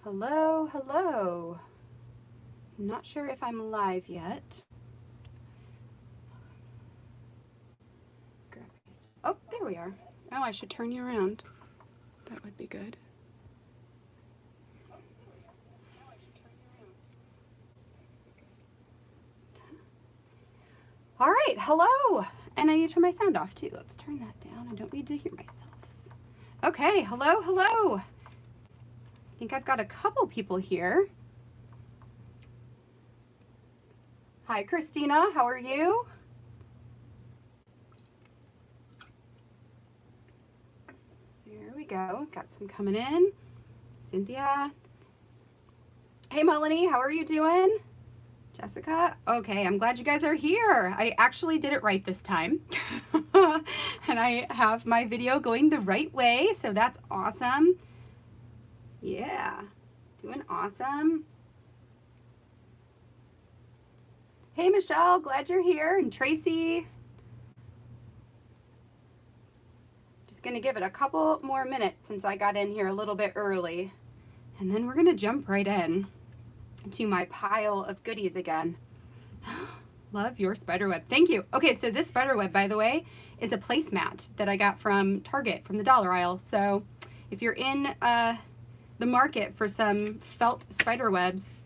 Hello, hello. Not sure if I'm live yet. Oh, there we are. Oh, I should turn you around. That would be good. All right, hello. And I need to turn my sound off too. Let's turn that down. I don't need to hear myself. Okay, hello, hello. I think I've got a couple people here. Hi, Christina. How are you? There we go. Got some coming in. Cynthia. Hey, Melanie. How are you doing? Jessica? Okay, I'm glad you guys are here. I actually did it right this time. And I have my video going the right way, so that's awesome. Yeah, doing awesome. Hey, Michelle, glad you're here. And Tracy. Just gonna give it a couple more minutes since I got in here a little bit early. And then we're gonna jump right in to my pile of goodies again. Love your spiderweb. Thank you. Okay, so this spiderweb, by the way, is a placemat that I got from Target, from the dollar aisle. So if you're in the market for some felt spiderwebs,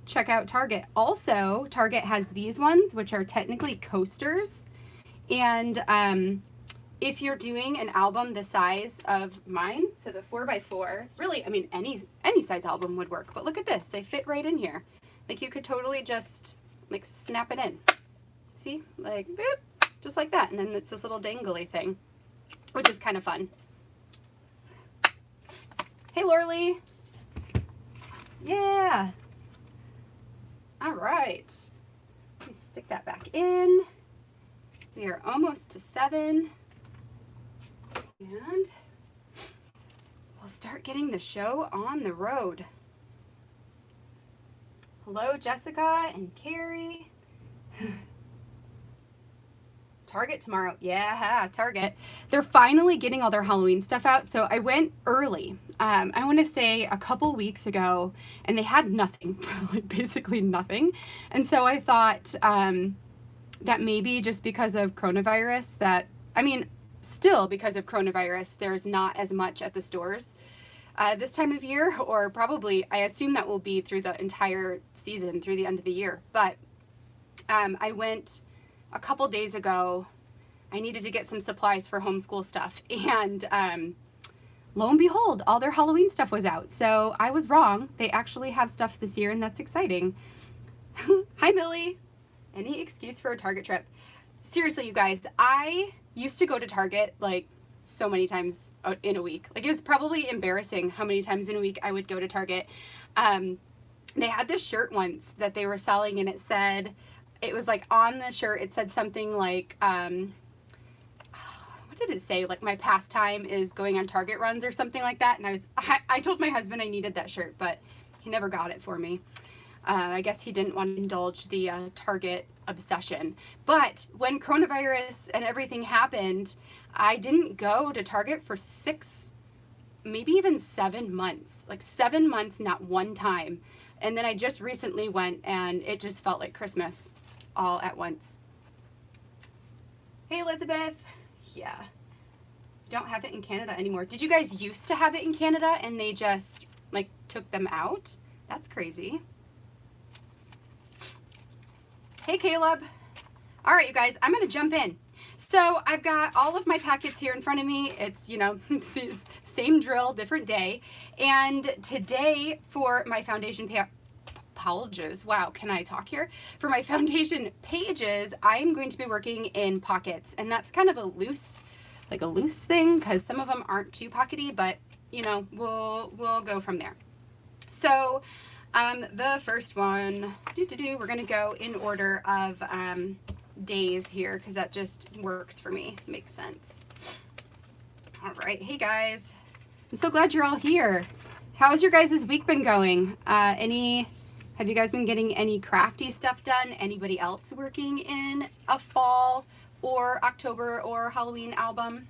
check out Target. Also, Target has these ones, which are technically coasters. And if you're doing an album the size of mine, so the 4x4, really, I mean, any size album would work. But look at this, they fit right in here. Like you could totally just like snap it in. See, like boop, just like that. And then it's this little dangly thing, which is kind of fun. Hey, Lorley. Yeah. All right. Let me stick that back in. We are almost to 7. And we'll start getting the show on the road. Hello, Jessica and Carrie. Target tomorrow. Yeah, Target. They're finally getting all their Halloween stuff out. So I went early. I want to say a couple weeks ago, and they had nothing, like basically nothing. And so I thought that maybe just because of coronavirus still because of coronavirus, there's not as much at the stores this time of year, or probably, I assume that will be through the entire season, through the end of the year. But I went a couple days ago. I needed to get some supplies for homeschool stuff, and lo and behold, all their Halloween stuff was out. So I was wrong. They actually have stuff this year, and that's exciting. Hi, Millie. Any excuse for a Target trip? Seriously, you guys, I used to go to Target like so many times in a week. Like, it was probably embarrassing how many times in a week I would go to Target. They had this shirt once that they were selling, and it was like on the shirt, it said something like, what did it say? Like, my pastime is going on Target runs or something like that. And I told my husband I needed that shirt, but he never got it for me. I guess he didn't want to indulge the Target obsession. But when coronavirus and everything happened, I didn't go to Target for 6, maybe even 7 months. Like 7 months, not one time. And then I just recently went, and it just felt like Christmas all at once. Hey, Elizabeth. Yeah. Don't have it in Canada anymore. Did you guys used to have it in Canada and they just like took them out? That's crazy. Hey, Caleb. All right, you guys, I'm gonna jump in. So I've got all of my packets here in front of me. It's, you know, same drill, different day. And today for my foundation pages, wow, can I talk here? For my foundation pages, I'm going to be working in pockets, and that's kind of a loose thing because some of them aren't too pockety, but you know, we'll go from there. So the first one, we're gonna go in order of days here because that just works for me. Makes sense. All right, hey guys, I'm so glad you're all here. How's your guys' week been going? Have you guys been getting any crafty stuff done? Anybody else working in a fall or October or Halloween album?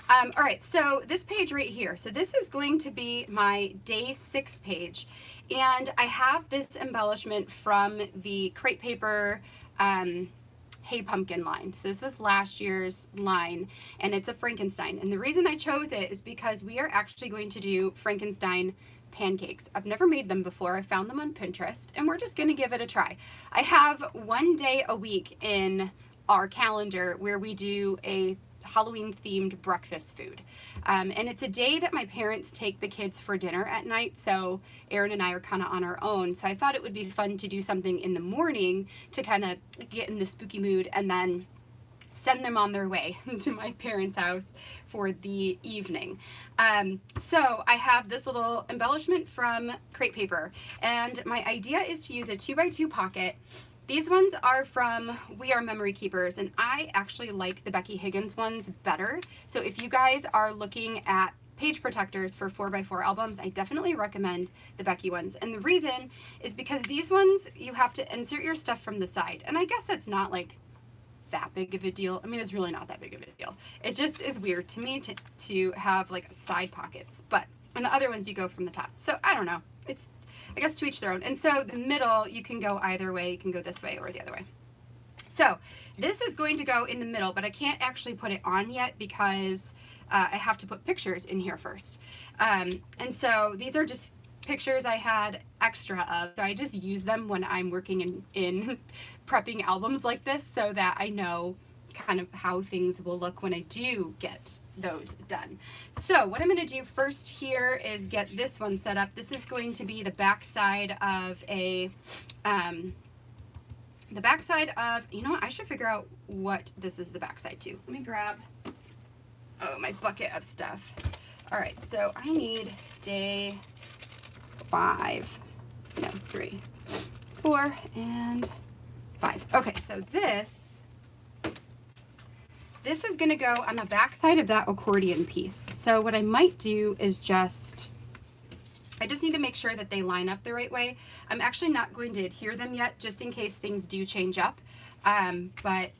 All right, so this page right here. So this is going to be my day 6 page. And I have this embellishment from the crepe paper Hey Pumpkin line. So this was last year's line, and it's a Frankenstein. And the reason I chose it is because we are actually going to do Frankenstein pancakes. I've never made them before. I found them on Pinterest, and we're just going to give it a try. I have one day a week in our calendar where we do a Halloween themed breakfast food. And it's a day that my parents take the kids for dinner at night, so Erin and I are kind of on our own. So I thought it would be fun to do something in the morning to kind of get in the spooky mood and then send them on their way to my parents' house for the evening. So I have this little embellishment from crepe paper, and my idea is to use a 2x2 pocket. These ones are from We Are Memory Keepers, and I actually like the Becky Higgins ones better. So if you guys are looking at page protectors for 4x4 albums, I definitely recommend the Becky ones. And the reason is because these ones, you have to insert your stuff from the side. And I guess that's not like that big of a deal. I mean, it's really not that big of a deal. It just is weird to me to have like side pockets, but in the other ones you go from the top. So I don't know. It's, I guess, to each their own. And so the middle, you can go either way. You can go this way or the other way. So this is going to go in the middle, but I can't actually put it on yet because I have to put pictures in here first. And so these are just pictures I had extra of. So I just use them when I'm working in prepping albums like this so that I know kind of how things will look when I do get those done. So what I'm going to do first here is get this one set up. This is going to be the back side of a you know what, I should figure out what this is the back side to. Let me grab my bucket of stuff. All right, so I need day 5, no, 3, 4, and 5. Okay, so this is going to go on the back side of that accordion piece. So what I might do is I just need to make sure that they line up the right way. I'm actually not going to adhere them yet, just in case things do change up, but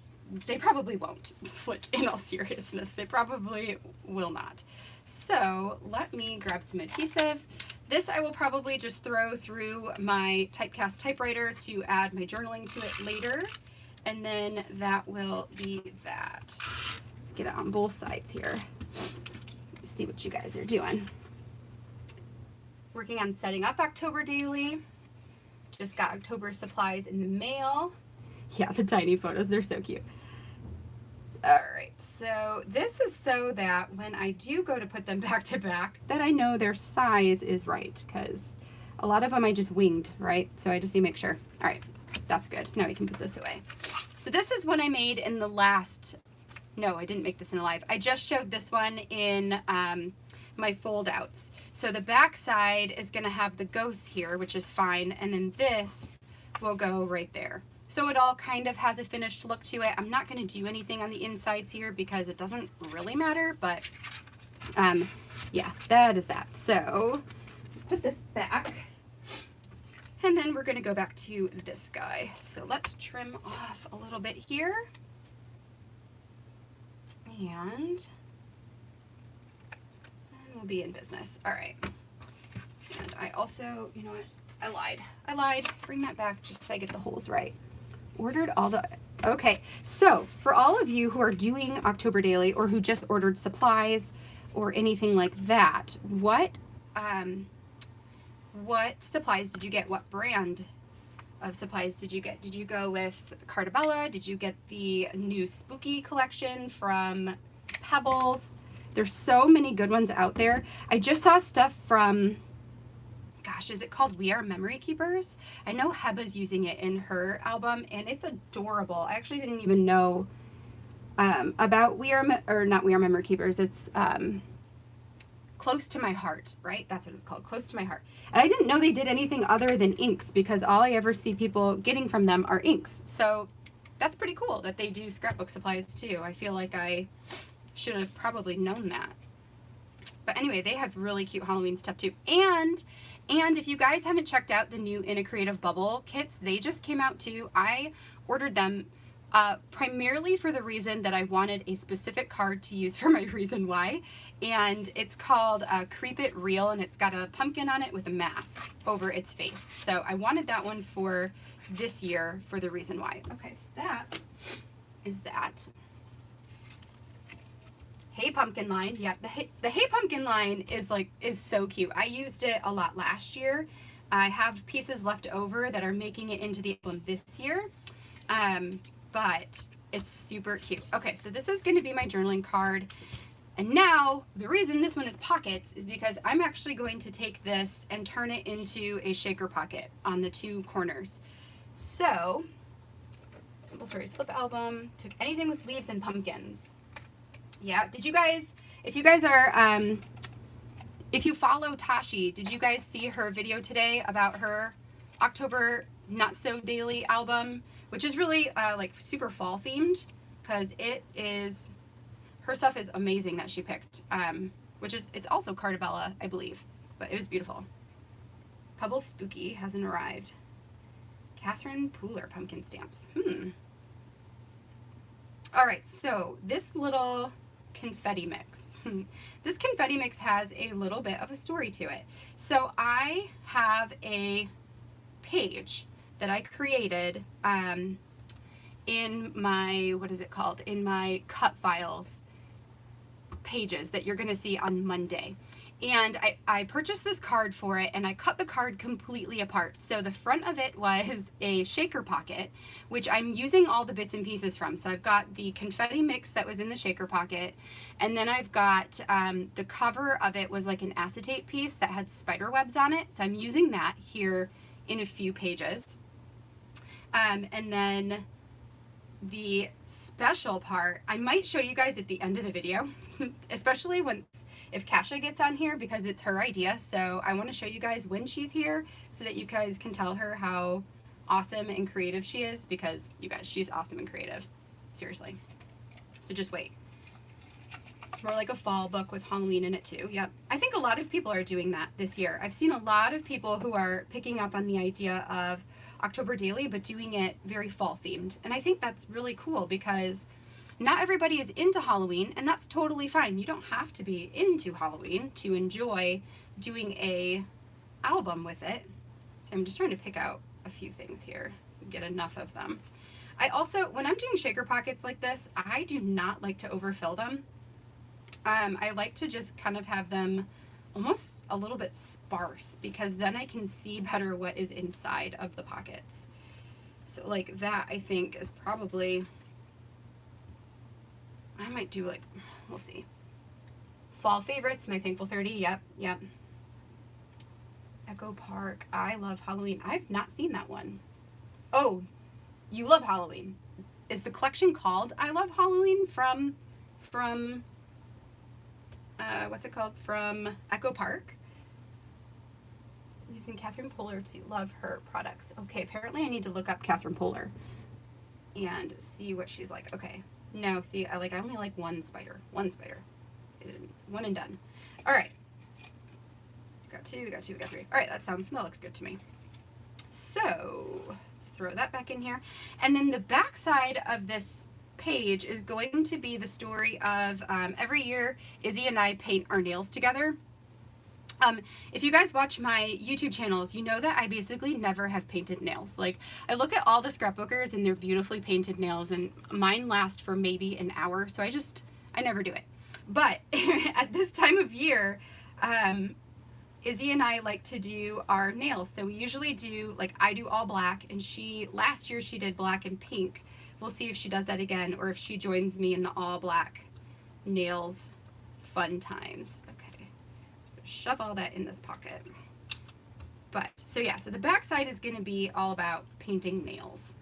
they probably won't. Like, in all seriousness, they probably will not. So let me grab some adhesive. This I will probably just throw through my typecast typewriter to add my journaling to it later. And then that will be that. Let's get it on both sides here. Let's see what you guys are doing. Working on setting up October Daily. Just got October supplies in the mail. Yeah, the tiny photos, they're so cute. All right, so this is so that when I do go to put them back to back, that I know their size is right, because a lot of them I just winged, right? So I just need to make sure. All right. That's good. Now we can put this away. So this is one I made in the last, no, I didn't make this in a live. I just showed this one in my fold outs. So the back side is going to have the ghosts here, which is fine. And then this will go right there. So it all kind of has a finished look to it. I'm not going to do anything on the insides here because it doesn't really matter, but yeah, that is that. So put this back. And then we're going to go back to this guy. So let's trim off a little bit here. And we'll be in business. All right. And I also, you know what? I lied. Bring that back just so I get the holes right. Ordered all the... Okay. So for all of you who are doing October Daily or who just ordered supplies or anything like that, what supplies did you get? What brand of supplies did you get? Did you go with Cartabella? Did you get the new Spooky collection from Pebbles? There's so many good ones out there. I just saw stuff from, gosh, is it called We Are Memory Keepers? I know Heba's using it in her album, and it's adorable. I actually didn't even know about not We Are Memory Keepers. It's Close to My Heart, right? That's what it's called, Close to My Heart. And I didn't know they did anything other than inks because all I ever see people getting from them are inks. So that's pretty cool that they do scrapbook supplies too. I feel like I should have probably known that. But anyway, they have really cute Halloween stuff too. And if you guys haven't checked out the new In a Creative Bubble kits, they just came out too. I ordered them primarily for the reason that I wanted a specific card to use for my reason why. And it's called Creep It Real, and it's got a pumpkin on it with a mask over its face. So I wanted that one for this year for the reason why. Okay, so that is that. Hey Pumpkin line. Yeah, the Hey Pumpkin line is so cute. I used it a lot last year. I have pieces left over that are making it into the album this year. But it's super cute. Okay, so this is going to be my journaling card. And now, the reason this one is pockets is because I'm actually going to take this and turn it into a shaker pocket on the two corners. So, Simple Stories Flip Album, took anything with leaves and pumpkins. Yeah, did you guys, if you guys are, if you follow Tashi, did you guys see her video today about her October Not So Daily album, which is really like super fall themed, because it is, her stuff is amazing that she picked, which is, it's also Cardabella, I believe, but it was beautiful. Pebble Spooky hasn't arrived. Catherine Pooler pumpkin stamps. All right, so this little confetti mix. This confetti mix has a little bit of a story to it. So I have a page that I created in my, what is it called? In my cut files pages that you're gonna see on Monday. And I purchased this card for it, and I cut the card completely apart. So the front of it was a shaker pocket, which I'm using all the bits and pieces from. So I've got the confetti mix that was in the shaker pocket, and then I've got the cover of it was like an acetate piece that had spider webs on it. So I'm using that here in a few pages. And then the special part, I might show you guys at the end of the video, especially if Kasha gets on here, because it's her idea. So I want to show you guys when she's here so that you guys can tell her how awesome and creative she is, because you guys, she's awesome and creative. Seriously. So just wait. More like a fall book with Halloween in it too. Yep. I think a lot of people are doing that this year. I've seen a lot of people who are picking up on the idea of October Daily, but doing it very fall themed. And I think that's really cool, because not everybody is into Halloween, and that's totally fine. You don't have to be into Halloween to enjoy doing a album with it. So I'm just trying to pick out a few things here, get enough of them. I also, when I'm doing shaker pockets like this, I do not like to overfill them. I like to just kind of have them almost a little bit sparse, because then I can see better what is inside of the pockets. So like that, I think, is probably, I might do like, we'll see. Fall favorites, My Thankful 30, yep. Echo Park, I love Halloween. I've not seen that one. Oh, you love Halloween. Is the collection called I Love Halloween from what's it called? From Echo Park? Using Catherine Pooler to love her products. Okay, apparently I need to look up Catherine Pooler and see what she's like. Okay. No, see, I only like one spider. One and done. All right. Got two, got three. All right, that looks good to me. So let's throw that back in here. And then the back side of this page is going to be the story of every year Izzy and I paint our nails together. If you guys watch my YouTube channels, you know that I basically never have painted nails. Like, I look at all the scrapbookers and they're beautifully painted nails, and mine last for maybe an hour, so I never do it. But at this time of year, Izzy and I like to do our nails. So we usually do, like, I do all black, and last year she did black and pink. We'll see if she does that again, or if she joins me in the all black nails fun times. Okay. Shove all that in this pocket. But, so yeah, so the back side is going to be all about painting nails.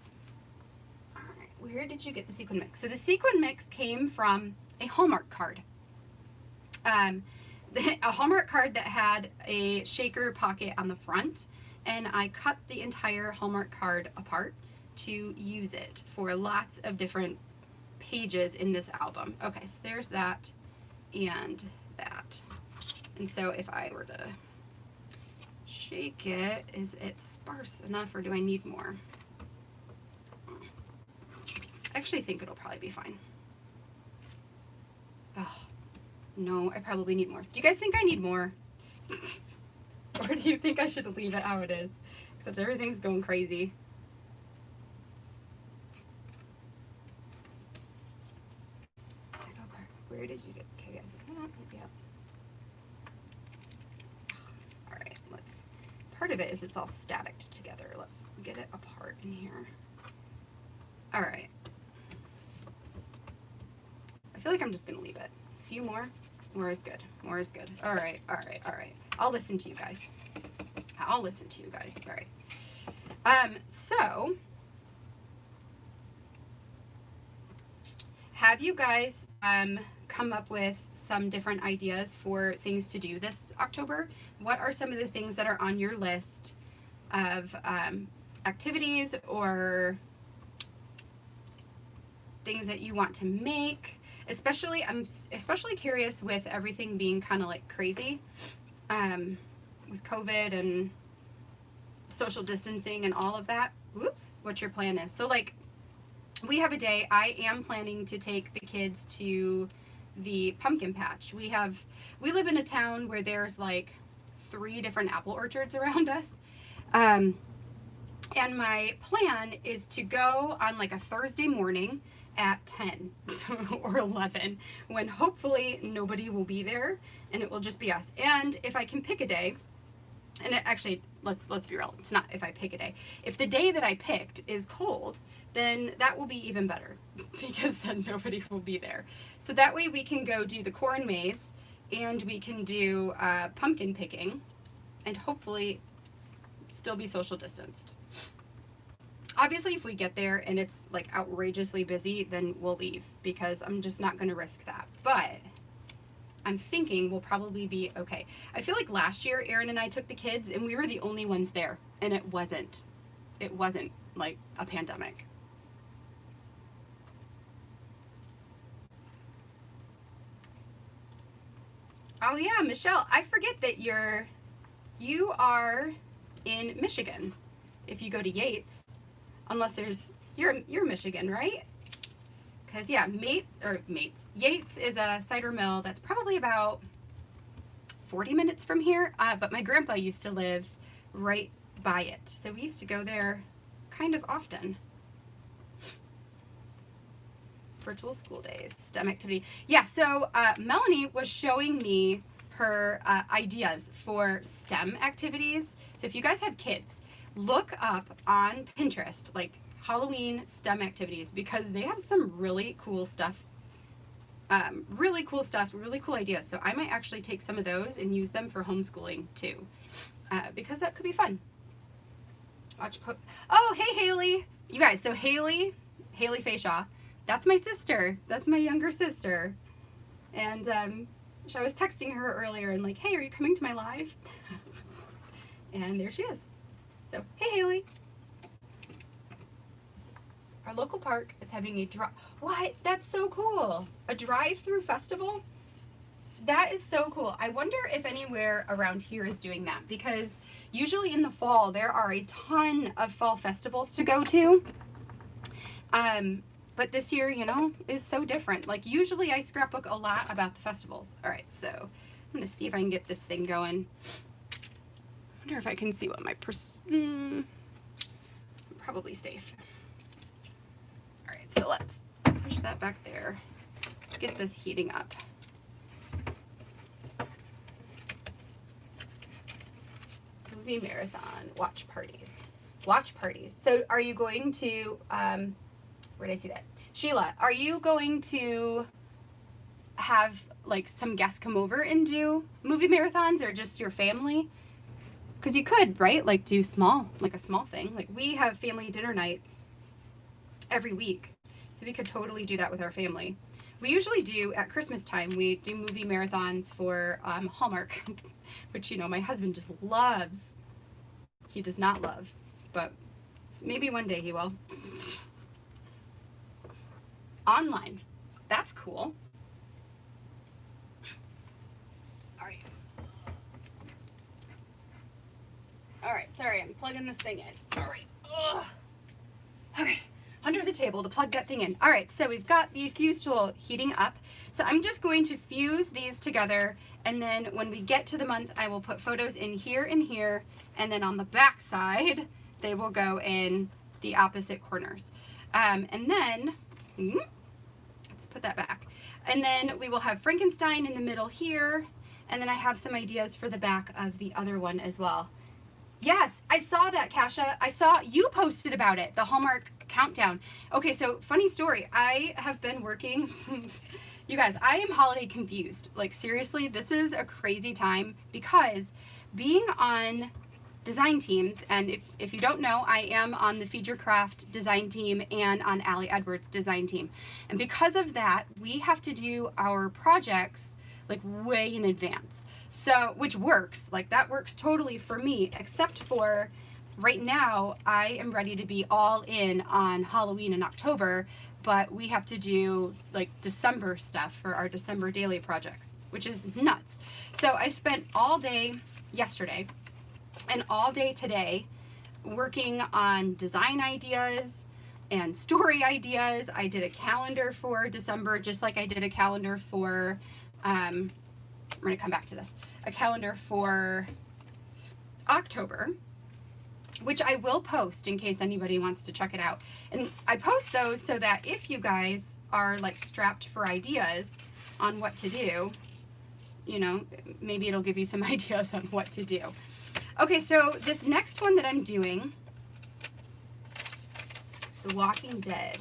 All right, where did you get the sequin mix? So the sequin mix came from a Hallmark card. A Hallmark card that had a shaker pocket on the front, and I cut the entire Hallmark card apart to use it for lots of different pages in this album. Okay, so there's that and that. And so if I were to shake it, is it sparse enough, or do I need more? I actually think it'll probably be fine. Oh, no, I probably need more. Do you guys think I need more? Or do you think I should leave it how it is? Except everything's going crazy. Where did you get? Okay, guys. Yep. All right, let's. Part of it is it's all static together. Let's get it apart in here. All right. I feel like I'm just gonna leave it. A few more. More is good. More is good. All right. All right. All right. I'll listen to you guys. I'll listen to you guys. All right. So have you guys come up with some different ideas for things to do this October? What are some of the things that are on your list of activities or things that you want to make? I'm especially curious with everything being kind of like crazy with COVID and social distancing and all of that. Whoops, what your plan is. So like we have a day, I am planning to take the kids to the pumpkin patch. We live in a town where there's like 3 different apple orchards around us. And my plan is to go on like a Thursday morning at 10 or 11 when hopefully nobody will be there and it will just be us. And if I can pick a day, and actually let's be real, it's not if I pick a day. If the day that I picked is cold, then that will be even better because then nobody will be there. So that way we can go do the corn maze and we can do pumpkin picking and hopefully still be social distanced. Obviously, if we get there and it's like outrageously busy, then we'll leave because I'm just not going to risk that. But I'm thinking we'll probably be okay. I feel like last year, Erin and I took the kids and we were the only ones there, and it wasn't like a pandemic. Oh yeah, Michelle, I forget that you are in Michigan. If you go to Yates, unless you're Michigan, right? Because yeah, Yates is a cider mill that's probably about 40 minutes from here, but my grandpa used to live right by it, so we used to go there kind of often. Virtual school days, STEM activity. Yeah, so Melanie was showing me her ideas for STEM activities. So if you guys have kids, look up on Pinterest, like Halloween STEM activities, because they have some really cool stuff, really cool ideas. So I might actually take some of those and use them for homeschooling too, because that could be fun. Oh, hey, Haley. You guys, so Haley Fayshaw, that's my sister. That's my younger sister. And I was texting her earlier and like, hey, are you coming to my live? And there she is. So, hey, Haley. Our local park is having a what? That's so cool. A drive-through festival? That is so cool. I wonder if anywhere around here is doing that, because usually in the fall there are a ton of fall festivals to go to. But this year, you know, is so different. Like usually I scrapbook a lot about the festivals. All right, so I'm gonna see if I can get this thing going. I wonder if I can see what my I'm probably safe. All right, so let's push that back there. Let's get this heating up. Movie marathon, watch parties. Watch parties. So are you going to, where did I see that? Sheila, are you going to have like some guests come over and do movie marathons, or just your family? Because you could, right? Like do like a small thing. Like we have family dinner nights every week. So we could totally do that with our family. We usually do at Christmas time, we do movie marathons for Hallmark, which, you know, my husband just loves. He does not love, but maybe one day he will. Online. That's cool. All right. All right, sorry, I'm plugging this thing in. All right. Ugh. Okay, under the table to plug that thing in. All right, so we've got the fuse tool heating up. So I'm just going to fuse these together, and then when we get to the month, I will put photos in here and here, and then on the back side, they will go in the opposite corners. And then, let's put that back. And then we will have Frankenstein in the middle here, and then I have some ideas for the back of the other one as well. Yes, I saw that, Kasha. I saw you posted about it, the Hallmark countdown. Okay, so funny story. I have been working, you guys, I am holiday confused. Like seriously, this is a crazy time because being on design teams, and if you don't know, I am on the Feed Your Craft design team and on Allie Edwards design team. And because of that, we have to do our projects like way in advance. So, which works, like that works totally for me, except for right now, I am ready to be all in on Halloween in October, but we have to do like December stuff for our December daily projects, which is nuts. So I spent all day yesterday and all day today working on design ideas and story ideas. I did a calendar for December, just like I did a calendar for, I'm going to come back to this, a calendar for October, which I will post in case anybody wants to check it out. And I post those so that if you guys are like strapped for ideas on what to do, you know, maybe it'll give you some ideas on what to do. Okay, so this next one that I'm doing, The Walking Dead.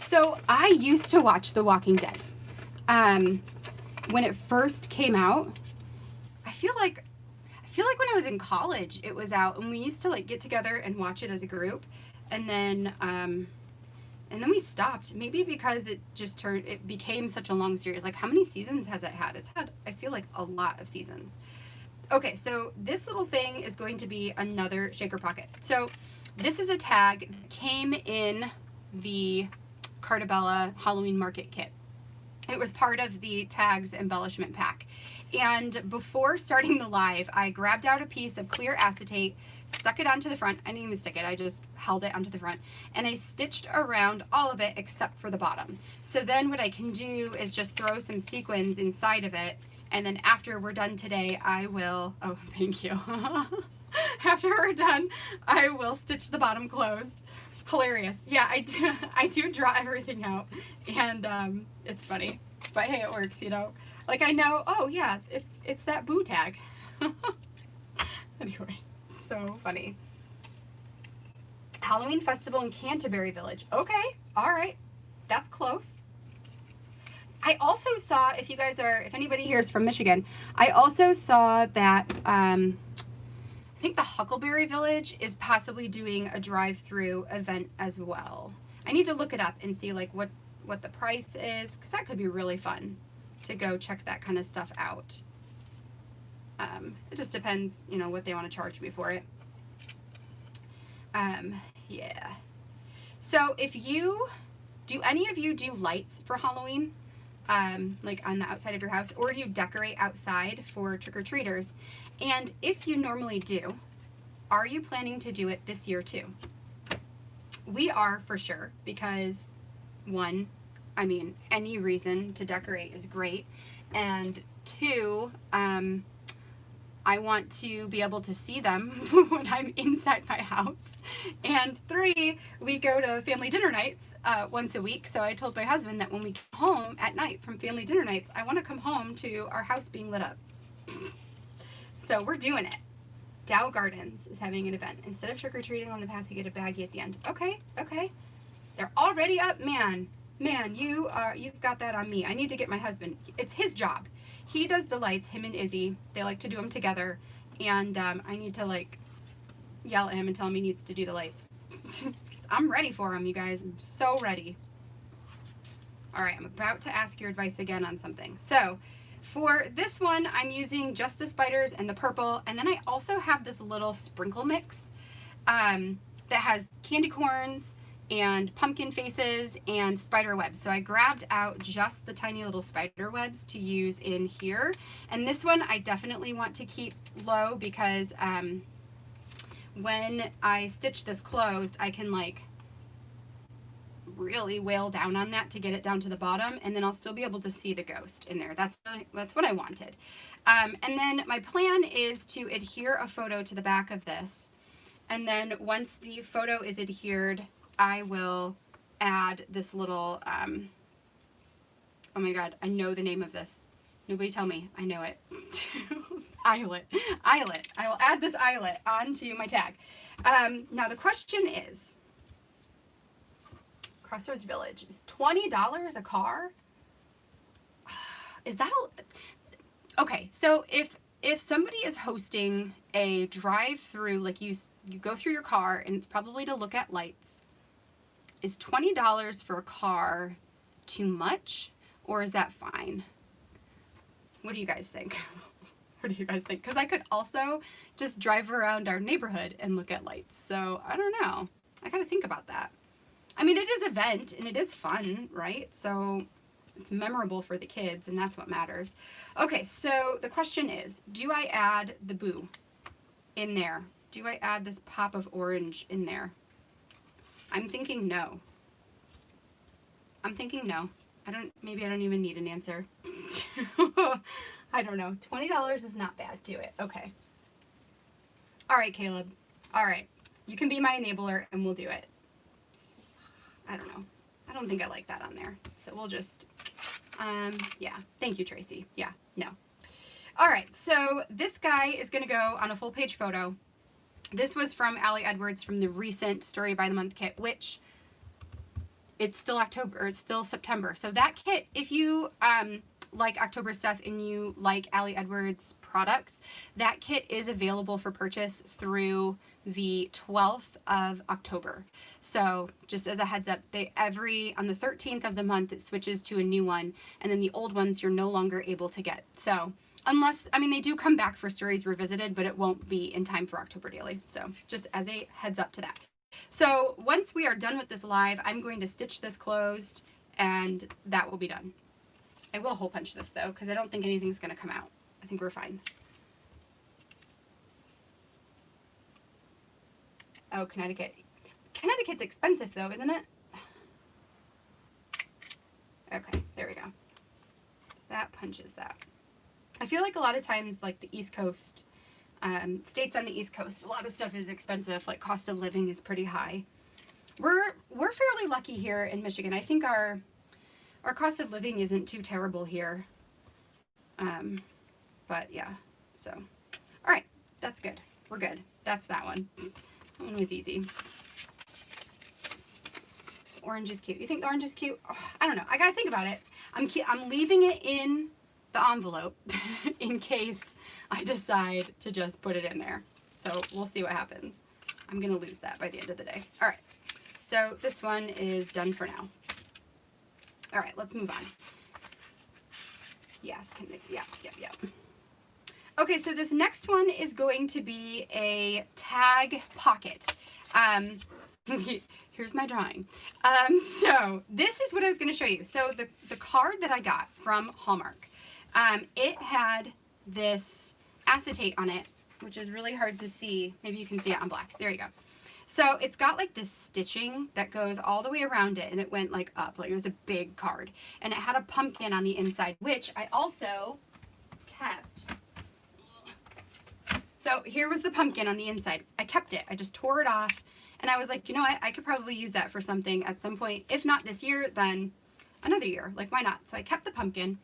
So I used to watch The Walking Dead. When it first came out, I feel like when I was in college it was out, and we used to like get together and watch it as a group, and then we stopped, maybe because it became such a long series. Like how many seasons has it had? It's had, I feel like, a lot of seasons. Okay, so this little thing is going to be another shaker pocket. So this is a tag that came in the Cartabella Halloween Market kit. It was part of the tags embellishment pack. And before starting the live, I grabbed out a piece of clear acetate, stuck it onto the front. I didn't even stick it, I just held it onto the front. And I stitched around all of it except for the bottom. So then what I can do is just throw some sequins inside of it. And then after we're done today, I will, oh, thank you. After we're done, I will stitch the bottom closed. Hilarious. Yeah, I do draw everything out, and it's funny, but hey, it works, you know. Like I know, oh yeah, it's that boo tag. Anyway, so funny. Halloween festival in Canterbury Village. Okay, all right, that's close. I also saw, if anybody here is from Michigan, I also saw that I think the Huckleberry Village is possibly doing a drive-through event as well. I need to look it up and see like what the price is, because that could be really fun to go check that kind of stuff out. It just depends, you know, what they want to charge me for it. Yeah. So do any of you do lights for Halloween? Like on the outside of your house, or do you decorate outside for trick-or-treaters? And if you normally do, are you planning to do it this year too? We are, for sure, because one, I mean, any reason to decorate is great, and two, I want to be able to see them when I'm inside my house. And three, we go to family dinner nights once a week. So I told my husband that when we get home at night from family dinner nights, I want to come home to our house being lit up. So we're doing it. Dow Gardens is having an event. Instead of trick-or-treating on the path, you get a baggie at the end. Okay, okay. They're already up, man. Man, you've got that on me. I need to get my husband. It's his job. He does the lights, him and Izzy. They like to do them together. And I need to like yell at him and tell him he needs to do the lights. I'm ready for him, you guys. I'm so ready. All right, I'm about to ask your advice again on something. So for this one, I'm using just the spiders and the purple. And then I also have this little sprinkle mix that has candy corns and pumpkin faces and spider webs. So I grabbed out just the tiny little spider webs to use in here. And this one I definitely want to keep low because when I stitch this closed, I can like really wail down on that to get it down to the bottom, and then I'll still be able to see the ghost in there. That's what I wanted. And then my plan is to adhere a photo to the back of this, and then once the photo is adhered, I will add this little, oh my god, I know the name of this. Nobody tell me, I know it. Eyelet. I will add this eyelet onto my tag. Now the question is, Crossroads Village is $20 a car? Is that okay? So if somebody is hosting a drive-through, like you go through your car and it's probably to look at lights, is $20 for a car too much, or is that fine? What do you guys think? What do you guys think? Because I could also just drive around our neighborhood and look at lights. So I don't know. I gotta think about that. I mean, it is an event and it is fun, right? So it's memorable for the kids, and that's what matters. Okay, so the question is, do I add the boo in there? Do I add this pop of orange in there? I'm thinking no. I'm thinking no. Maybe I don't even need an answer. I don't know. $20 is not bad. Do it. Okay. All right, Caleb. All right. You can be my enabler and we'll do it. I don't know. I don't think I like that on there. So we'll just, yeah. Thank you, Tracy. Yeah, no. All right. So this guy is going to go on a full page photo. This was from Allie Edwards from the recent Story by the Month kit, which it's still October, or it's still September. So that kit, if you like October stuff and you like Allie Edwards products, that kit is available for purchase through the 12th of October. So just as a heads up, on the 13th of the month, it switches to a new one, and then the old ones you're no longer able to get. So unless, I mean, they do come back for Stories Revisited, but it won't be in time for October Daily. So just as a heads up to that. So once we are done with this live, I'm going to stitch this closed, and that will be done. I will hole punch this though, because I don't think anything's going to come out. I think we're fine. Oh, Connecticut. Connecticut's expensive though, isn't it? Okay, there we go. That punches that. I feel like a lot of times, like the East Coast, states on the East Coast, a lot of stuff is expensive. Like cost of living is pretty high. We're fairly lucky here in Michigan. I think our cost of living isn't too terrible here. But yeah, so. All right, that's good. We're good. That's that one. That one was easy. Orange is cute. You think the orange is cute? Oh, I don't know. I gotta think about it. I'm leaving it in the envelope in case I decide to just put it in there. So we'll see what happens. I'm gonna lose that by the end of the day. All right, so this one is done for now. All right, let's move on. Yes, yeah. Okay, so this next one is going to be a tag pocket. Here's my drawing. So this is what I was going to show you. So the card that I got from Hallmark, it had this acetate on it, which is really hard to see. Maybe you can see it on black. There you go. So it's got like this stitching that goes all the way around it, and it went like up, like it was a big card. And it had a pumpkin on the inside, which I also kept. So here was the pumpkin on the inside. I kept it. I just tore it off. And I was like, you know what? I could probably use that for something at some point. If not this year, then another year. Like, why not? So I kept the pumpkin.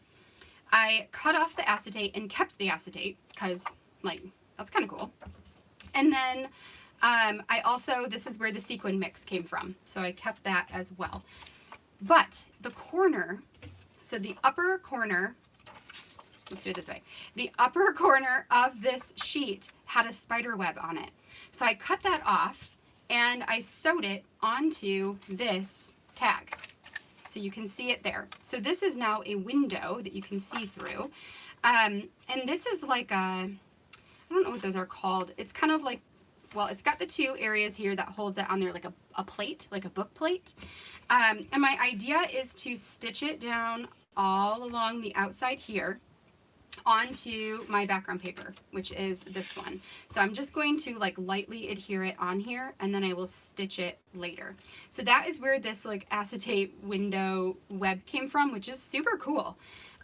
I cut off the acetate and kept the acetate because, like, that's kind of cool. And then I also, this is where the sequin mix came from. So I kept that as well. But the corner, so the upper corner, let's do it this way. The upper corner of this sheet had a spider web on it. So I cut that off and I sewed it onto this tag. So you can see it there. So this is now a window that you can see through. And this is like a, I don't know what those are called. It's kind of like, well, it's got the two areas here that holds it on there, like a plate, like a book plate. And my idea is to stitch it down all along the outside here, onto my background paper, which is this one. So I'm just going to like lightly adhere it on here, and then I will stitch it later. So that is where this like acetate window web came from, which is super cool.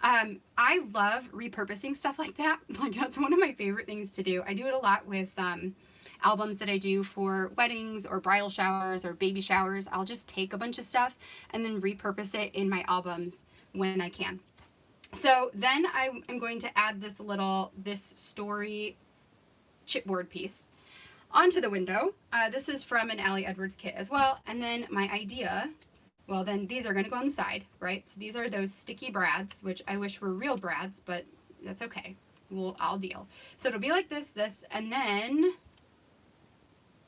I love repurposing stuff like that. Like that's one of my favorite things to do. I do it a lot with albums that I do for weddings or bridal showers or baby showers. I'll just take a bunch of stuff and then repurpose it in my albums when I can. So then I am going to add this story chipboard piece onto the window. This is from an Allie Edwards kit as well. And then my idea, well then these are going to go on the side, right? So these are those sticky brads, which I wish were real brads, but that's okay. I'll deal. So it'll be like this, and then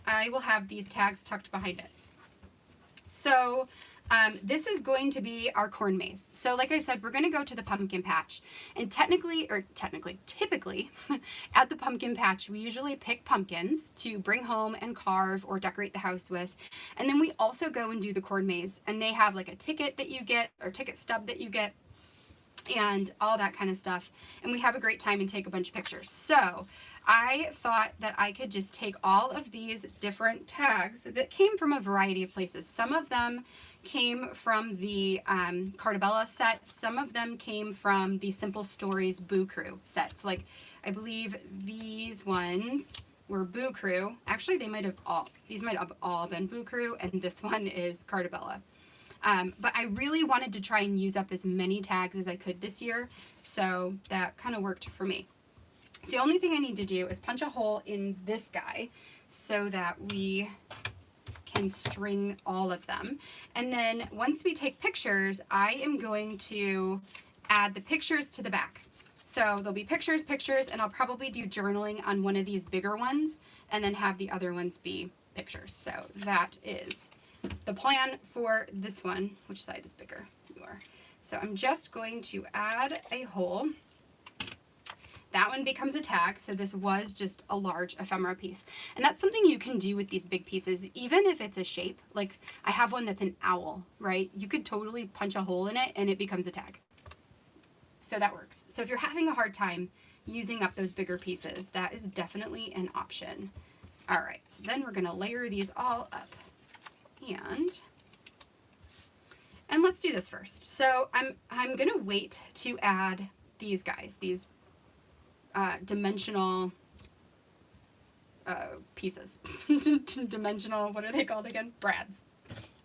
I will have these tags tucked behind it. So this is going to be our corn maze. So like I said, we're going to go to the pumpkin patch, and typically at the pumpkin patch, we usually pick pumpkins to bring home and carve or decorate the house with. And then we also go and do the corn maze, and they have like a ticket that you get or ticket stub that you get and all that kind of stuff. And we have a great time and take a bunch of pictures. So I thought that I could just take all of these different tags that came from a variety of places. Some of them came from the Cartabella set. Some of them came from the Simple Stories Boo Crew sets. Like I believe these ones were Boo Crew. Actually, these might have all been Boo Crew, and this one is Cartabella. But I really wanted to try and use up as many tags as I could this year, so that kind of worked for me. So the only thing I need to do is punch a hole in this guy so that we can string all of them. And then once we take pictures, I am going to add the pictures to the back. So there'll be pictures, and I'll probably do journaling on one of these bigger ones and then have the other ones be pictures. So that is the plan for this one. Which side is bigger? You are. So I'm just going to add a hole. That one becomes a tag, so this was just a large ephemera piece. And that's something you can do with these big pieces, even if it's a shape. Like I have one that's an owl, right? You could totally punch a hole in it and it becomes a tag. So that works. So if you're having a hard time using up those bigger pieces, that is definitely an option. All right, so then we're gonna layer these all up. And let's do this first. So I'm gonna wait to add these guys, these dimensional pieces. Dimensional, what are they called again? Brads.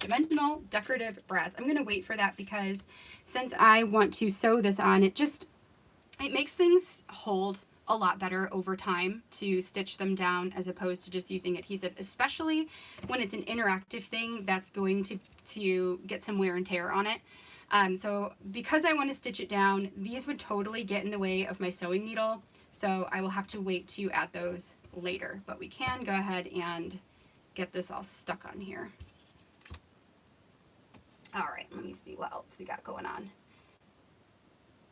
Dimensional decorative brads. I'm gonna wait for that because since I want to sew this on, it makes things hold a lot better over time to stitch them down as opposed to just using adhesive, especially when it's an interactive thing that's going to get some wear and tear on it. So because I want to stitch it down, these would totally get in the way of my sewing needle, so I will have to wait to add those later, but we can go ahead and get this all stuck on here. All right, let me see what else we got going on.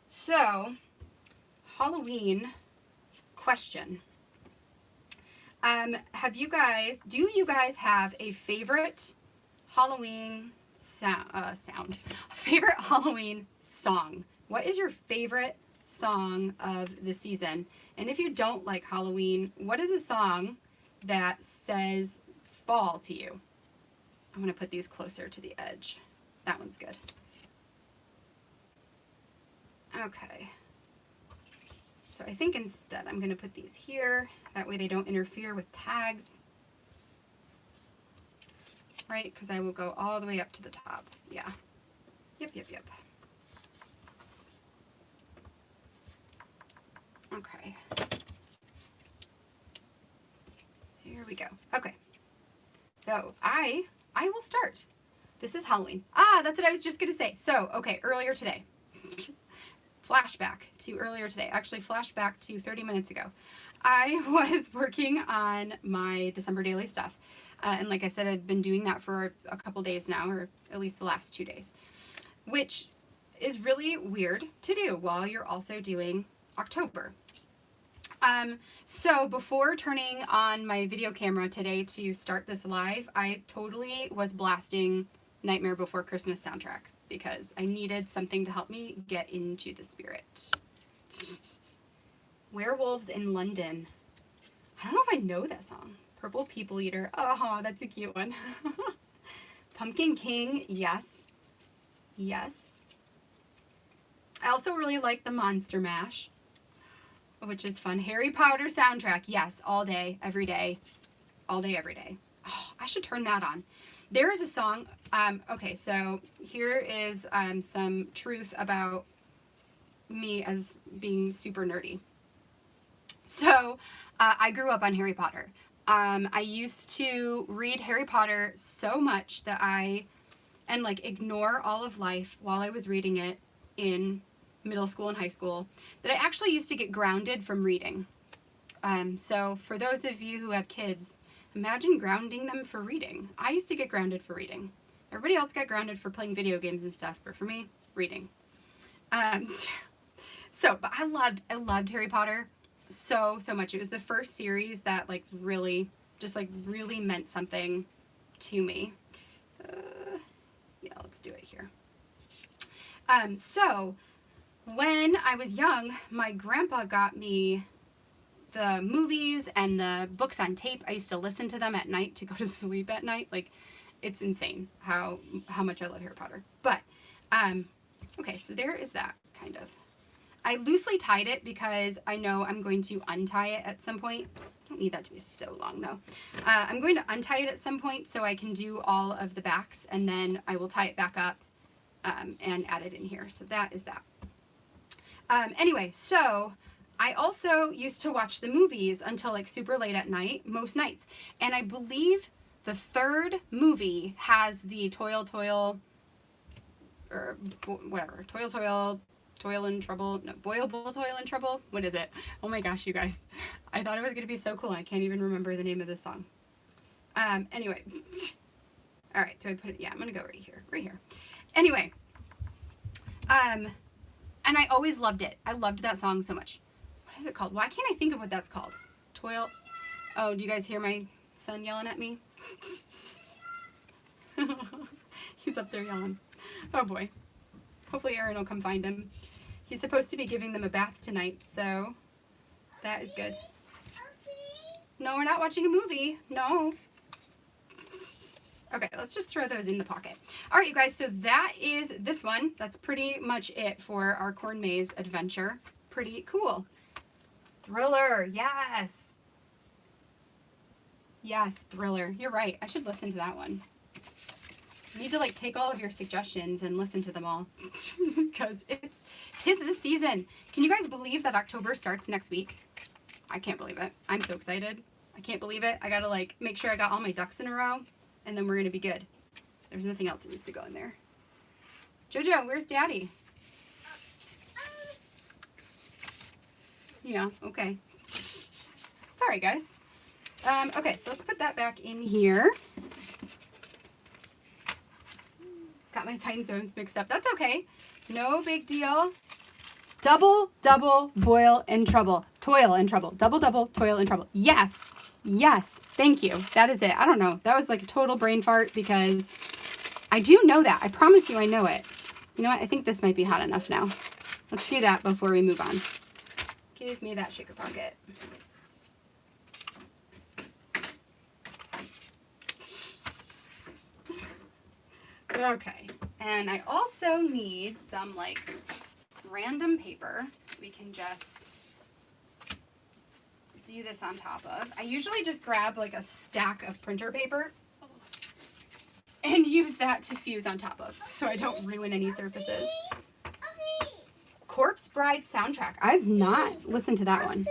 So, Halloween question. Do you guys have a favorite Halloween favorite Halloween song? What is your favorite song of the season? And if you don't like Halloween, what is a song that says fall to you? I'm going to put these closer to the edge. That one's good. Okay. So I think instead I'm going to put these here. That way they don't interfere with tags. Right? Because I will go all the way up to the top. Yeah. Yep. Okay. Here we go. Okay. So I will start. This is Halloween. That's what I was just going to say. So, okay, earlier today. Flashback to earlier today. Actually, flashback to 30 minutes ago. I was working on my December daily stuff. And like I said, I've been doing that for a couple days now, or at least the last 2 days, which is really weird to do while you're also doing October. So before turning on my video camera today to start this live, I totally was blasting Nightmare Before Christmas soundtrack because I needed something to help me get into the spirit. Werewolves in London. I don't know if I know that song. Purple People Eater. Oh, that's a cute one. Pumpkin King. Yes. Yes. I also really like the Monster Mash, which is fun. Harry Potter soundtrack. Yes, all day, every day. All day, every day. Oh, I should turn that on. There is a song. Okay, so here is some truth about me as being super nerdy. So I grew up on Harry Potter. I used to read Harry Potter so much that and like ignore all of life while I was reading it in middle school and high school, that I actually used to get grounded from reading. So for those of you who have kids, imagine grounding them for reading. I used to get grounded for reading. Everybody else got grounded for playing video games and stuff, but for me, reading. But I loved Harry Potter so much. It was the first series that like really meant something to me. Yeah, let's do it here. So when I was young, my grandpa got me the movies and the books on tape. I used to listen to them at night to go to sleep at night. Like, it's insane how much I love Harry Potter. But okay, so there is that kind of. I loosely tied it because I know I'm going to untie it at some point. I don't need that to be so long though. I'm going to untie it at some point so I can do all of the backs, and then I will tie it back up and add it in here. So that is that. Anyway, so I also used to watch the movies until like super late at night, most nights. And I believe the third movie has the toil and trouble. No, boil, toil and trouble. What is it? Oh my gosh, you guys. I thought it was going to be so cool. I can't even remember the name of this song. Anyway. All right, so I put it, yeah, I'm going to go right here. Anyway. And I always loved it. I loved that song so much. What is it called? Why can't I think of what that's called? Toil. Oh, do you guys hear my son yelling at me? He's up there yelling. Oh boy. Hopefully Aaron will come find him. He's supposed to be giving them a bath tonight, so that is good. No, we're not watching a movie. No. Okay, let's just throw those in the pocket. All right, you guys, so that is this one. That's pretty much it for our corn maze adventure. Pretty cool. Thriller, yes. Yes, Thriller. You're right. I should listen to that one. I need to like take all of your suggestions and listen to them all because tis the season. Can you guys believe that October starts next week? I can't believe it. I'm so excited. I can't believe it. I gotta like make sure I got all my ducks in a row, and then we're gonna be good. There's nothing else that needs to go in there. Jojo, where's Daddy? Yeah, okay. Sorry, guys. Okay, so let's put that back in here. Got my time zones mixed up. That's okay. No big deal. Double, boil and trouble. Toil and trouble. Double, toil and trouble. Yes. Yes. Thank you. That is it. I don't know. That was like a total brain fart because I do know that. I promise you I know it. You know what? I think this might be hot enough now. Let's do that before we move on. Give me that shaker pocket. Okay, and I also need some like random paper we can just do this on top of. I usually just grab like a stack of printer paper and use that to fuse on top of so I don't ruin any surfaces. Corpse Bride soundtrack. I've not listened to that one.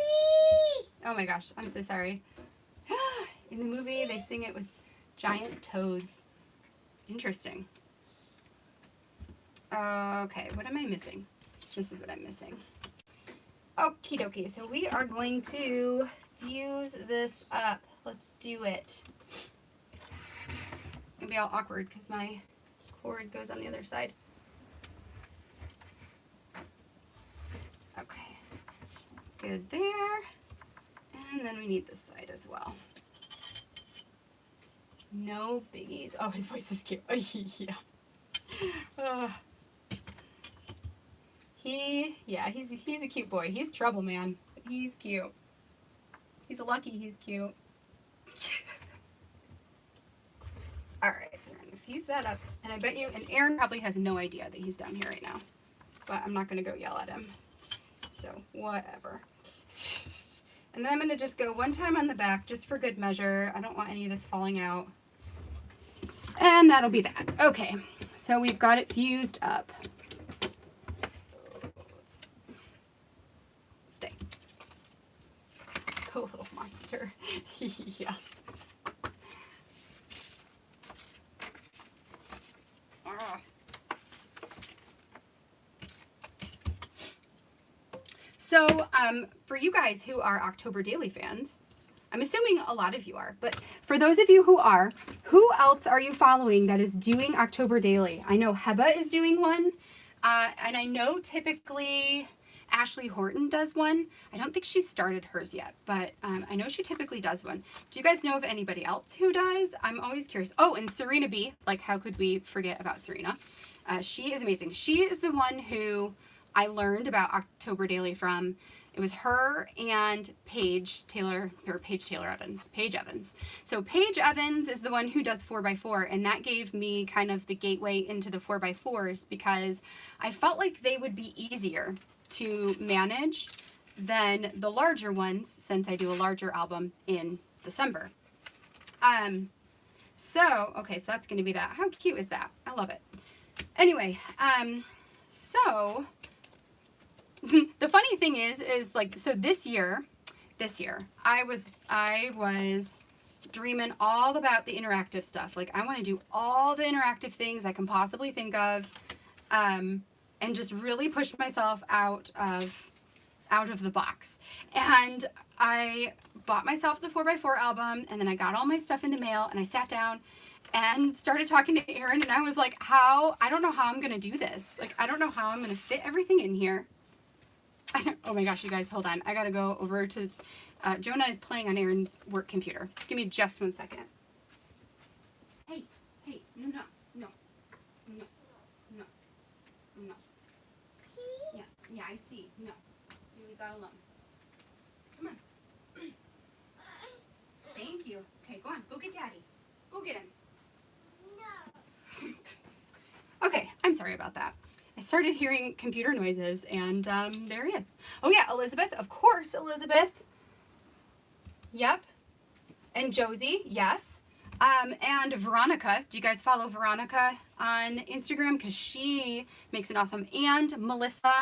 Oh my gosh, I'm so sorry. In the movie, they sing it with giant toads. Interesting. Okay, what am I missing? This is what I'm missing. Okie dokie, so we are going to fuse this up. Let's do it. It's gonna be all awkward because my cord goes on the other side. Okay, good there. And then we need this side as well. No biggies. Oh, his voice is cute. Yeah. He's a cute boy. He's trouble, man. He's cute. He's lucky he's cute. All right, so we're gonna fuse that up. And I bet you, and Aaron probably has no idea that he's down here right now. But I'm not gonna go yell at him. So, whatever. And then I'm gonna just go one time on the back, just for good measure. I don't want any of this falling out. And that'll be that. Okay, so we've got it fused up. Stay. Go, little monster. Yeah. So, for you guys who are October Daily fans, I'm assuming a lot of you are, but for those of you who are, who else are you following that is doing October Daily? I know Heba is doing one, and I know typically Ashley Horton does one. I don't think she started hers yet, but I know she typically does one. Do you guys know of anybody else who does? I'm always curious. Oh, and Serena B. Like, how could we forget about Serena? She is amazing. She is the one who I learned about October Daily from. It was her and Paige Evans. So Paige Evans is the one who does 4x4, and that gave me kind of the gateway into the 4x4s because I felt like they would be easier to manage than the larger ones since I do a larger album in December. Okay, so that's going to be that. How cute is that? I love it. Anyway, so the funny thing is like, so this year, I was dreaming all about the interactive stuff. Like, I want to do all the interactive things I can possibly think of, and just really push myself out of the box. And I bought myself the 4x4 album, and then I got all my stuff in the mail, and I sat down and started talking to Aaron, and I was like, I don't know how I'm going to do this. Like, I don't know how I'm going to fit everything in here. Oh my gosh, you guys, hold on. I got to go over to, Jonah is playing on Aaron's work computer. Give me just 1 second. Hey, no. Yeah, I see. No, you leave that alone. Come on. Thank you. Okay, go on. Go get Daddy. Go get him. No. Okay, I'm sorry about that. I started hearing computer noises, and there he is. Oh yeah, Elizabeth. Of course, Elizabeth. Yep. And Josie, yes. And Veronica. Do you guys follow Veronica on Instagram? Because she makes it awesome. And Melissa,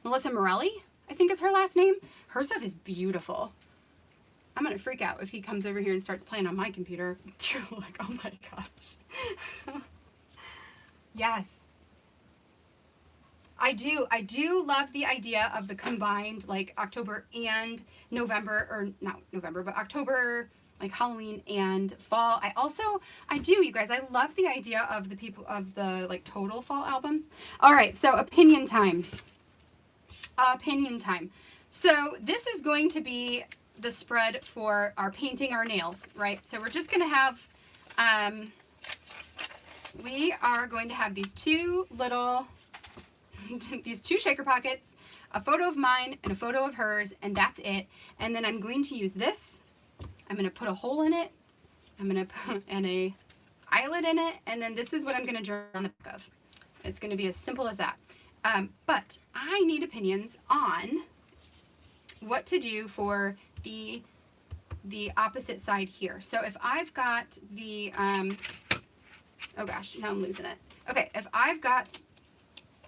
Melissa Morelli, I think is her last name. Her stuff is beautiful. I'm going to freak out if he comes over here and starts playing on my computer. Like, oh my gosh. Yes. I do love the idea of the combined, like, October and November, or not November, but October, like, Halloween and fall. I do, you guys, I love the idea of the like, total fall albums. All right, so opinion time. So this is going to be the spread for our painting our nails, right? So we're just going to have, we are going to have these two shaker pockets, a photo of mine and a photo of hers, and that's it. And then I'm going to use this. I'm going to put a hole in it. I'm going to put a eyelet in it, and then this is what I'm going to draw on the back of. It's going to be as simple as that. But I need opinions on what to do for the opposite side here. So if I've got the, oh gosh, now I'm losing it. Okay, if I've got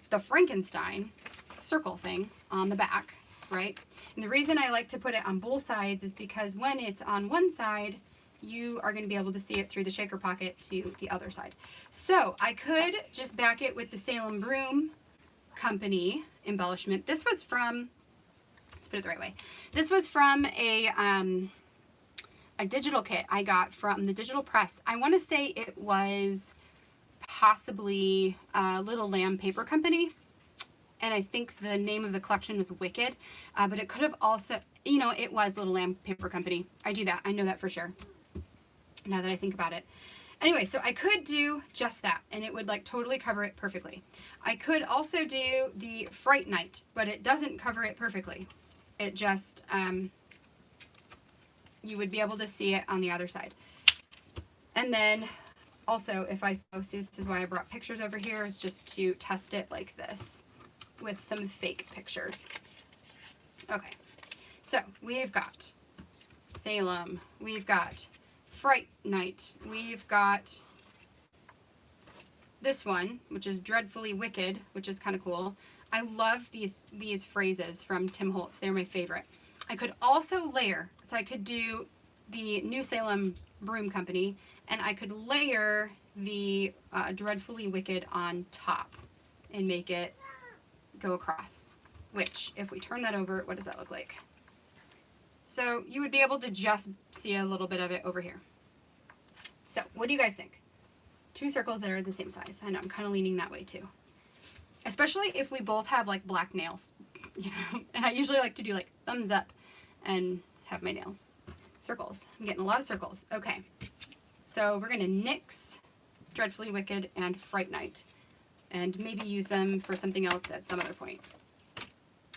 the Frankenstein circle thing on the back, right? And the reason I like to put it on both sides is because when it's on one side, you are going to be able to see it through the shaker pocket to the other side. So I could just back it with the Salem Broom Company embellishment. This was from, let's put it the right way. This was from a digital kit I got from the Digital Press. I want to say it was possibly Little Lamb Paper Company, and I think the name of the collection was Wicked, but it could have also, you know, it was Little Lamb Paper Company. I do that. I know that for sure, now that I think about it. Anyway, so I could do just that, and it would like totally cover it perfectly. I could also do the Fright Night, but it doesn't cover it perfectly. It just, you would be able to see it on the other side. And then also, if I, see, this is why I brought pictures over here, is just to test it like this with some fake pictures. Okay, so we've got Salem, we've got Fright Night, we've got this one, which is Dreadfully Wicked, which is kind of cool. I love these phrases from Tim Holtz. They're my favorite. I could also layer, so I could do the New Salem Broom Company, and I could layer the Dreadfully Wicked on top and make it go across, which if we turn that over, what does that look like? So you would be able to just see a little bit of it over here. So what do you guys think? Two circles that are the same size. I know I'm kind of leaning that way too. Especially if we both have like black nails, you know, and I usually like to do like thumbs up and have my nails. Circles. I'm getting a lot of circles. Okay. So we're going to nix Dreadfully Wicked and Fright Night and maybe use them for something else at some other point.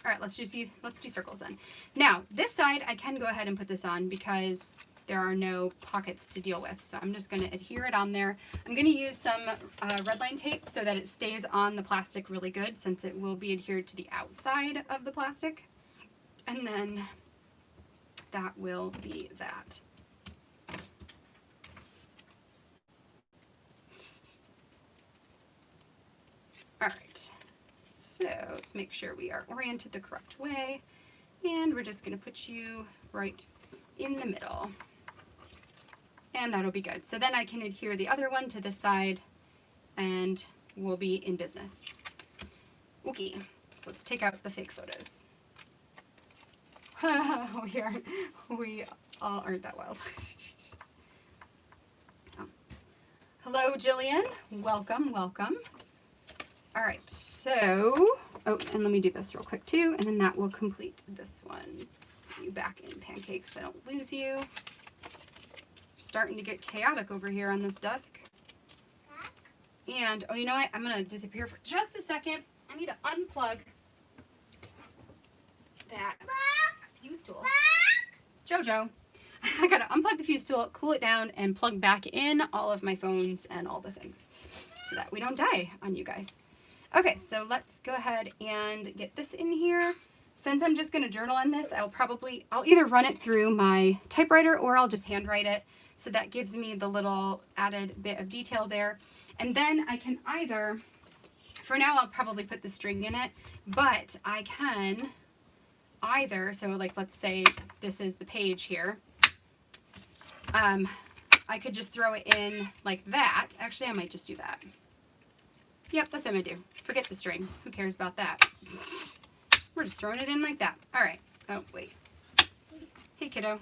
All right, let's do circles then. Now, this side, I can go ahead and put this on because there are no pockets to deal with. So I'm just going to adhere it on there. I'm going to use some red line tape so that it stays on the plastic really good, since it will be adhered to the outside of the plastic. And then that will be that. All right. So let's make sure we are oriented the correct way, and we're just going to put you right in the middle, and that'll be good. So then I can adhere the other one to this side, and we'll be in business. Okay, so let's take out the fake photos. we all aren't that wild. Oh. Hello, Jillian. Welcome, welcome. All right, so, oh, and let me do this real quick too, and then that will complete this one. Put you back in Pancake so I don't lose you. Starting to get chaotic over here on this desk. And, oh, you know what? I'm going to disappear for just a second. I need to unplug that fuse tool. Jojo. I got to unplug the fuse tool, cool it down, and plug back in all of my phones and all the things so that we don't die on you guys. Okay, so let's go ahead and get this in here. Since I'm just going to journal on this, I'll either run it through my typewriter or I'll just handwrite it. So that gives me the little added bit of detail there. And then I can either, for now I'll probably put the string in it, but I can either, so like let's say this is the page here, I could just throw it in like that. Actually, I might just do that. Yep, that's what I'm gonna do. Forget the string. Who cares about that? We're just throwing it in like that. All right. Oh, wait. Hey, kiddo.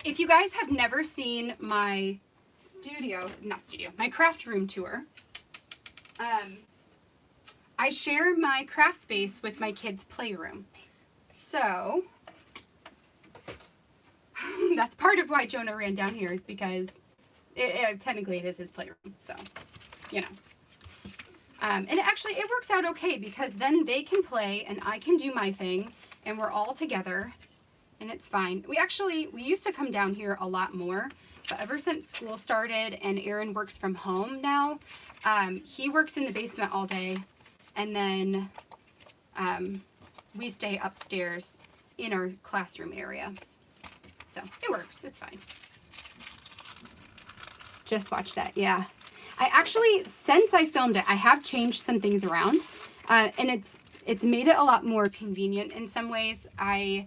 If you guys have never seen my my craft room tour, I share my craft space with my kids' playroom. So that's part of why Jonah ran down here, is because technically it is his playroom. So, you know. And actually it works out okay, because then they can play and I can do my thing and we're all together and it's fine. We used to come down here a lot more, but ever since school started and Aaron works from home now, he works in the basement all day, and then we stay upstairs in our classroom area. So it works, it's fine. Just watch that, yeah. I actually, since I filmed it, I have changed some things around, and it's made it a lot more convenient in some ways. I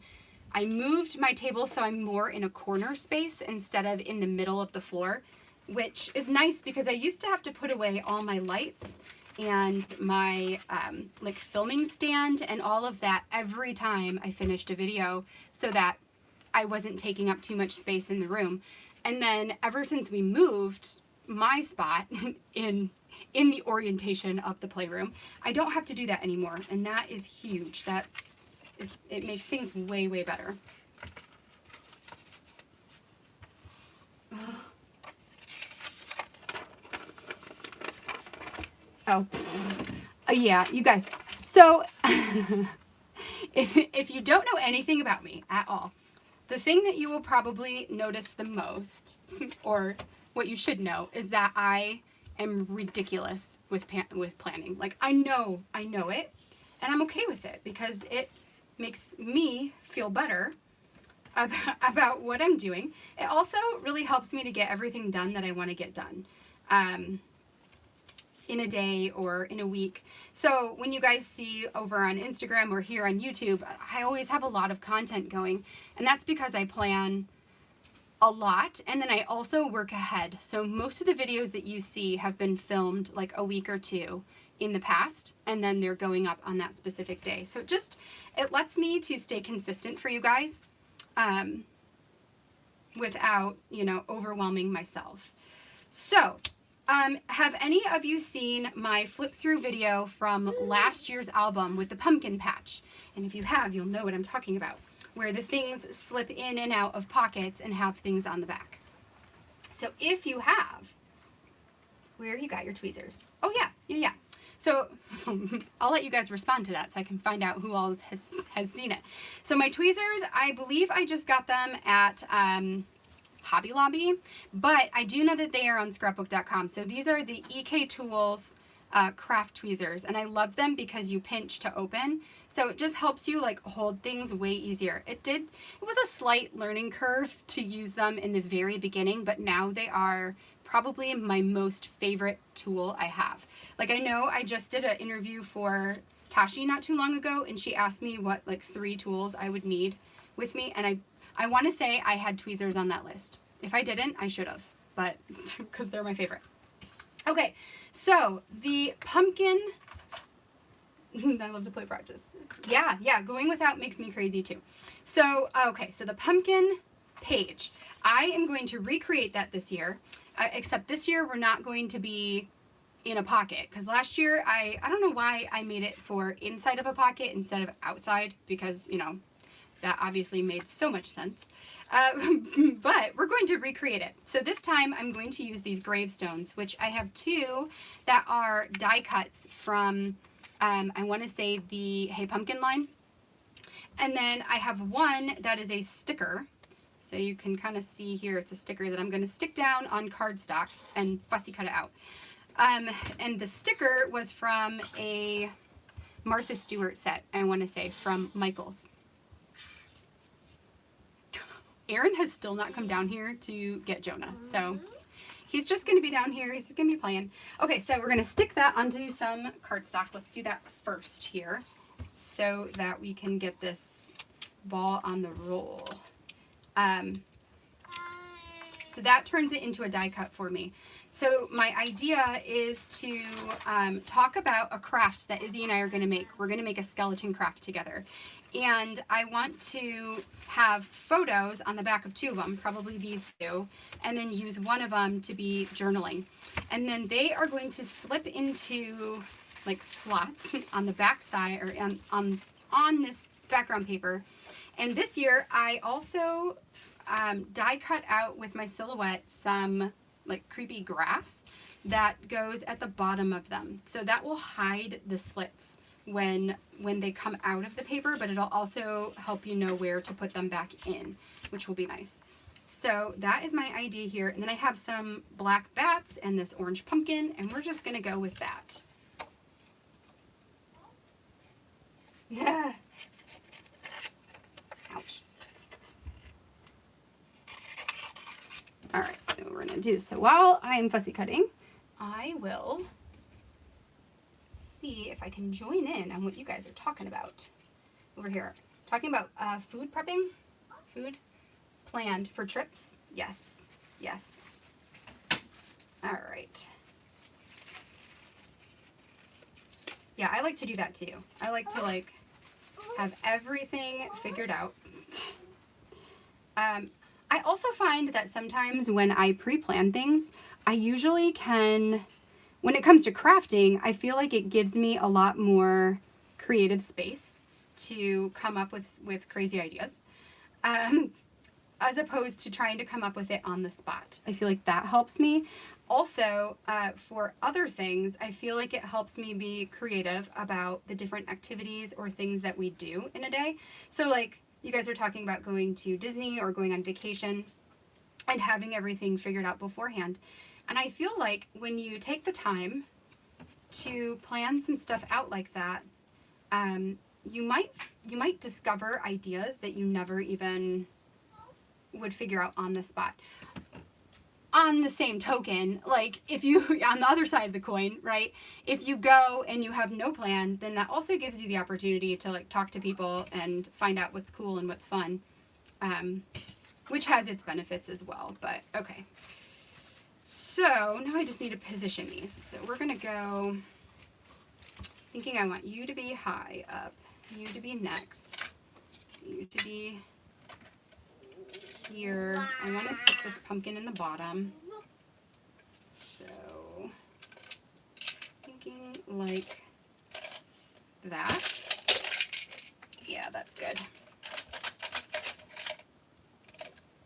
moved my table so I'm more in a corner space instead of in the middle of the floor, which is nice because I used to have to put away all my lights and my like filming stand and all of that every time I finished a video, so that I wasn't taking up too much space in the room. And then ever since we moved my spot in the orientation of the playroom, I don't have to do that anymore, and that is huge. It makes things way, way better. Oh, yeah, you guys. So if you don't know anything about me at all, the thing that you will probably notice the most, or what you should know, is that I am ridiculous with planning. Like, I know it, and I'm okay with it because it makes me feel better about what I'm doing. It also really helps me to get everything done that I want to get done. In a day or in a week. So when you guys see over on Instagram or here on YouTube, I always have a lot of content going, and that's because I plan a lot, and then I also work ahead. So most of the videos that you see have been filmed like a week or two in the past, and then they're going up on that specific day. So it lets me to stay consistent for you guys without, overwhelming myself. So have any of you seen my flip through video from last year's album with the pumpkin patch? And if you have, you'll know what I'm talking about, where the things slip in and out of pockets and have things on the back. So if you have, where you got your tweezers? Oh yeah. So I'll let you guys respond to that so I can find out who all has seen it. So my tweezers, I believe I just got them at Hobby Lobby, but I do know that they are on scrapbook.com. So these are the EK Tools craft tweezers, and I love them because you pinch to open. So it just helps you like hold things way easier. It was a slight learning curve to use them in the very beginning, but now they are probably my most favorite tool I have. Like, I know I just did an interview for Tashi not too long ago, and she asked me what like 3 tools I would need with me, and I want to say I had tweezers on that list. If I didn't, I should have, but because they're my favorite. Okay, so the pumpkin, I love to play practice. Yeah, going without makes me crazy too. So, okay, so the pumpkin page. I am going to recreate that this year, except this year we're not going to be in a pocket, because last year I don't know why I made it for inside of a pocket instead of outside, because, that obviously made so much sense. But we're going to recreate it. So this time I'm going to use these gravestones, which I have 2 that are die cuts from, I want to say the Hey Pumpkin line. And then I have 1 that is a sticker. So you can kind of see here, it's a sticker that I'm going to stick down on cardstock and fussy cut it out. And the sticker was from a Martha Stewart set, I want to say, from Michael's. Aaron has still not come down here to get Jonah, so he's just going to be down here. He's just going to be playing. Okay, so we're going to stick that onto some cardstock. Let's do that first here so that we can get this ball on the roll. So that turns it into a die cut for me. So my idea is to talk about a craft that Izzy and I are going to make. We're going to make a skeleton craft together. And I want to have photos on the back of 2 of them, probably these 2, and then use one of them to be journaling. And then they are going to slip into like slots on the back side, or on this background paper. And this year I also die cut out with my silhouette some like creepy grass that goes at the bottom of them. So that will hide the slits when they come out of the paper, but it'll also help you know where to put them back in, which will be nice. So that is my idea here. And then I have some black bats and this orange pumpkin, and we're just gonna go with that. Yeah. Ouch. All right, so we're gonna do this. So while I am fussy cutting, I will see if I can join in on what you guys are talking about over here. Talking about food prepping, food planned for trips. Yes. All right. Yeah, I like to do that too. I like to have everything figured out. I also find that sometimes when I pre-plan things, I usually can, when it comes to crafting, I feel like it gives me a lot more creative space to come up with crazy ideas. as opposed to trying to come up with it on the spot. I feel like that helps me. Also, for other things, I feel like it helps me be creative about the different activities or things that we do in a day. So like you guys were talking about going to Disney or going on vacation and having everything figured out beforehand. And I feel like when you take the time to plan some stuff out like that, you might discover ideas that you never even would figure out on the spot. On the same token, like if you, on the other side of the coin, right, if you go and you have no plan, then that also gives you the opportunity to like talk to people and find out what's cool and what's fun, which has its benefits as well. But okay, so now I just need to position these. So we're gonna go, thinking I want you to be high up, you to be next, you to be here. I want to stick this pumpkin in the bottom. So, thinking like that. Yeah, that's good.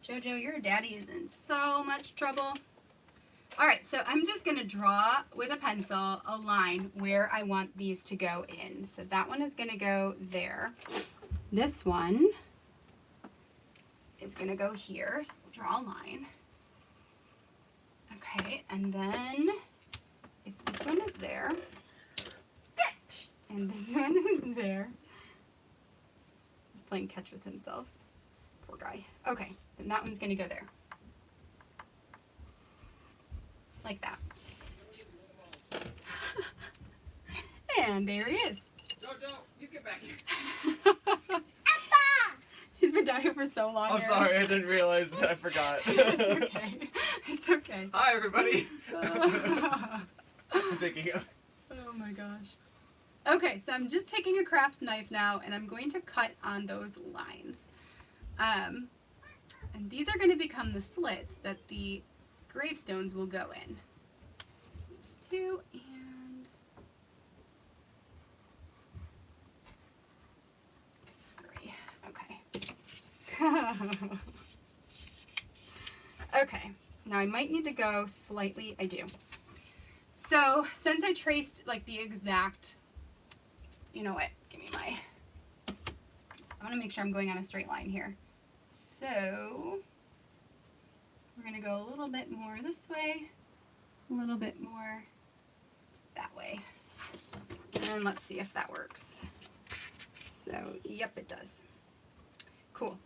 Jojo, your daddy is in so much trouble. All right, so I'm just going to draw with a pencil a line where I want these to go in. So that one is going to go there. This one is going to go here, so we'll draw a line. Okay, and then if this one is there, and this one is there, he's playing catch with himself. Poor guy. Okay, then that one's going to go there. Like that. And there he is. No, you get back here. He's been down here for so long. I'm sorry, I didn't realize. I forgot. It's okay. It's okay. Hi, everybody. I'm taking it. Oh my gosh. Okay, so I'm just taking a craft knife now, and I'm going to cut on those lines. And these are going to become the slits that the gravestones will go in. So there's 2 and okay, now I might need to go slightly, I do. So since I traced like the exact, you know what, give me my, so I want to make sure I'm going on a straight line here. So we're going to go a little bit more this way, a little bit more that way. And let's see if that works. So, yep, it does. Cool.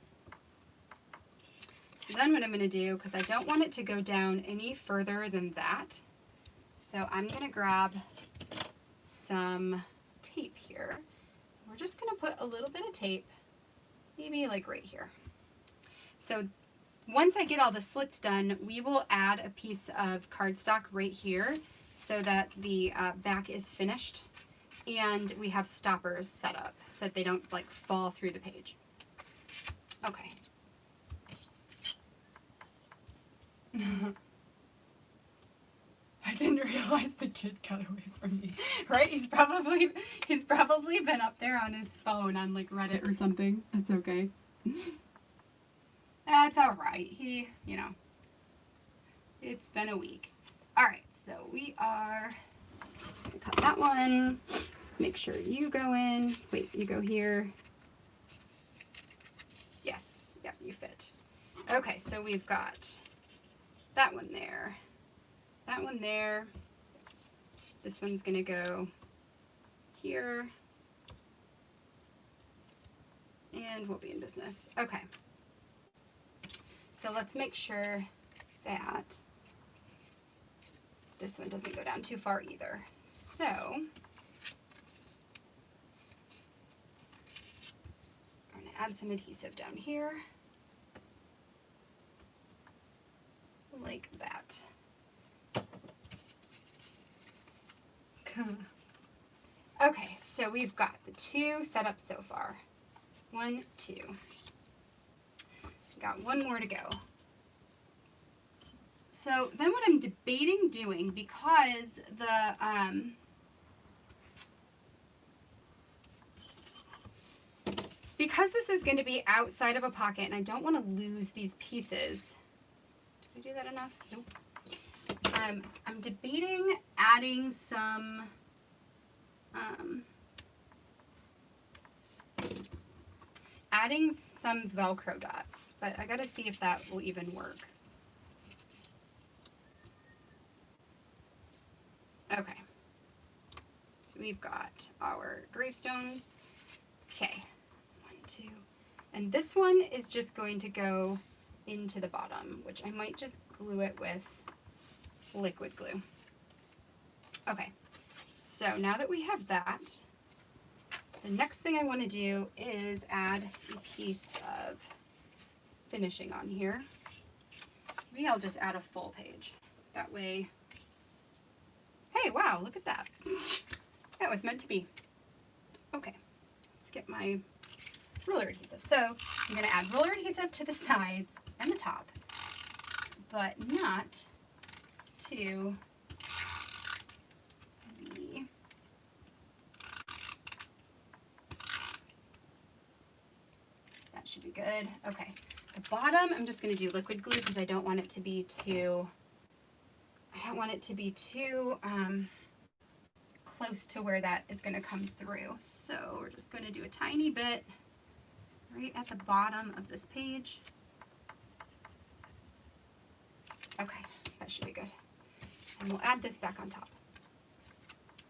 So then what I'm going to do, because I don't want it to go down any further than that, so I'm going to grab some tape here. We're just going to put a little bit of tape, maybe like right here. So once I get all the slits done, we will add a piece of cardstock right here so that the back is finished and we have stoppers set up so that they don't like fall through the page. Okay. I didn't realize the kid got away from me. Right? He's probably been up there on his phone on like Reddit or something. That's okay. That's all right. He, you know, it's been a week. All right, so we are gonna cut that one. Let's make sure you go in. Wait, you go here. Yes, yep, you fit. Okay, so we've got that one there, that one there. This one's gonna go here, and we'll be in business. Okay. So let's make sure that this one doesn't go down too far either. So I'm going to add some adhesive down here, like that. Okay, so we've got the 2 set up so far. 1, 2. Got 1 more to go. So then what I'm debating doing, because because this is going to be outside of a pocket and I don't want to lose these pieces. Did I do that enough? Nope. I'm debating adding some Velcro dots, but I gotta see if that will even work. Okay, so we've got our gravestones. Okay, 1, 2, and this one is just going to go into the bottom, which I might just glue it with liquid glue. Okay, so now that we have that, the next thing I want to do is add a piece of finishing on here. Maybe I'll just add a full page. That way, hey, wow, look at that. That was meant to be. Okay, let's get my roller adhesive. So I'm going to add roller adhesive to the sides and the top, but not to the that should be good. Okay, the bottom I'm just going to do liquid glue because I don't want it to be too close to where that is going to come through. So we're just going to do a tiny bit right at the bottom of this page. Okay, that should be good. And we'll add this back on top.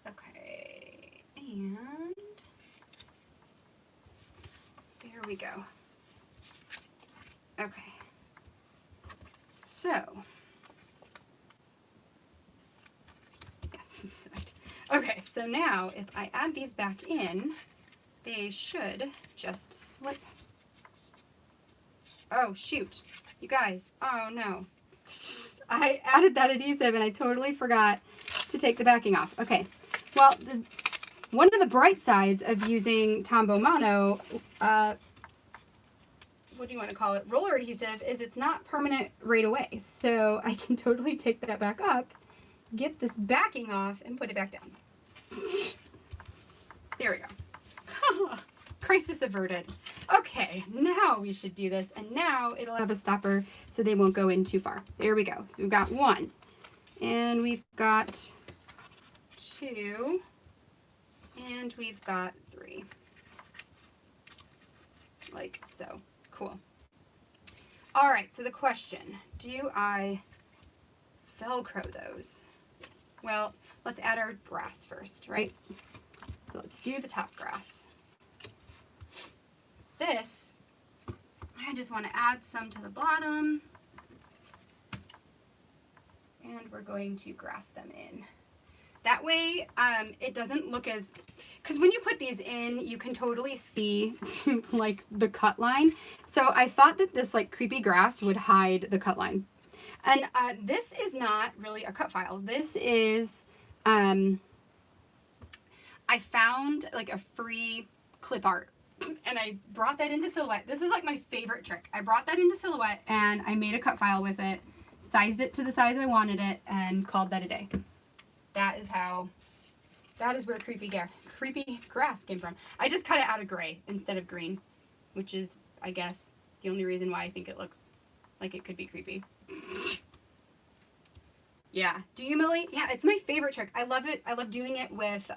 Okay, and there we go. Okay, so, yes, this is right. Okay, so now if I add these back in, they should just slip. Oh, shoot. You guys, oh no. I added that adhesive and I totally forgot to take the backing off. Okay, well, one of the bright sides of using Tombow Mono, what do you want to call it, roller adhesive, is it's not permanent right away. So I can totally take that back up, get this backing off, and put it back down. There we go. Crisis averted. Okay, now we should do this, and now it'll have a stopper so they won't go in too far. There we go. So we've got 1, and we've got 2, and we've got 3. Like so. Cool. All right, so the question, do I Velcro those? Well, let's add our grass first, right? So let's do the top grass. This, I just want to add some to the bottom, and we're going to grass them in. That way, it doesn't look as, because when you put these in, you can totally see like the cut line. So I thought that this like creepy grass would hide the cut line. And this is not really a cut file. This is, I found like a free clip art and I brought that into Silhouette. This is like my favorite trick. I brought that into Silhouette and I made a cut file with it, sized it to the size I wanted it, and called that a day. That is where creepy grass came from. I just cut it out of gray instead of green, which is, I guess, the only reason why I think it looks like it could be creepy. Yeah. Do you, Millie? Yeah, it's my favorite trick. I love it. I love doing it with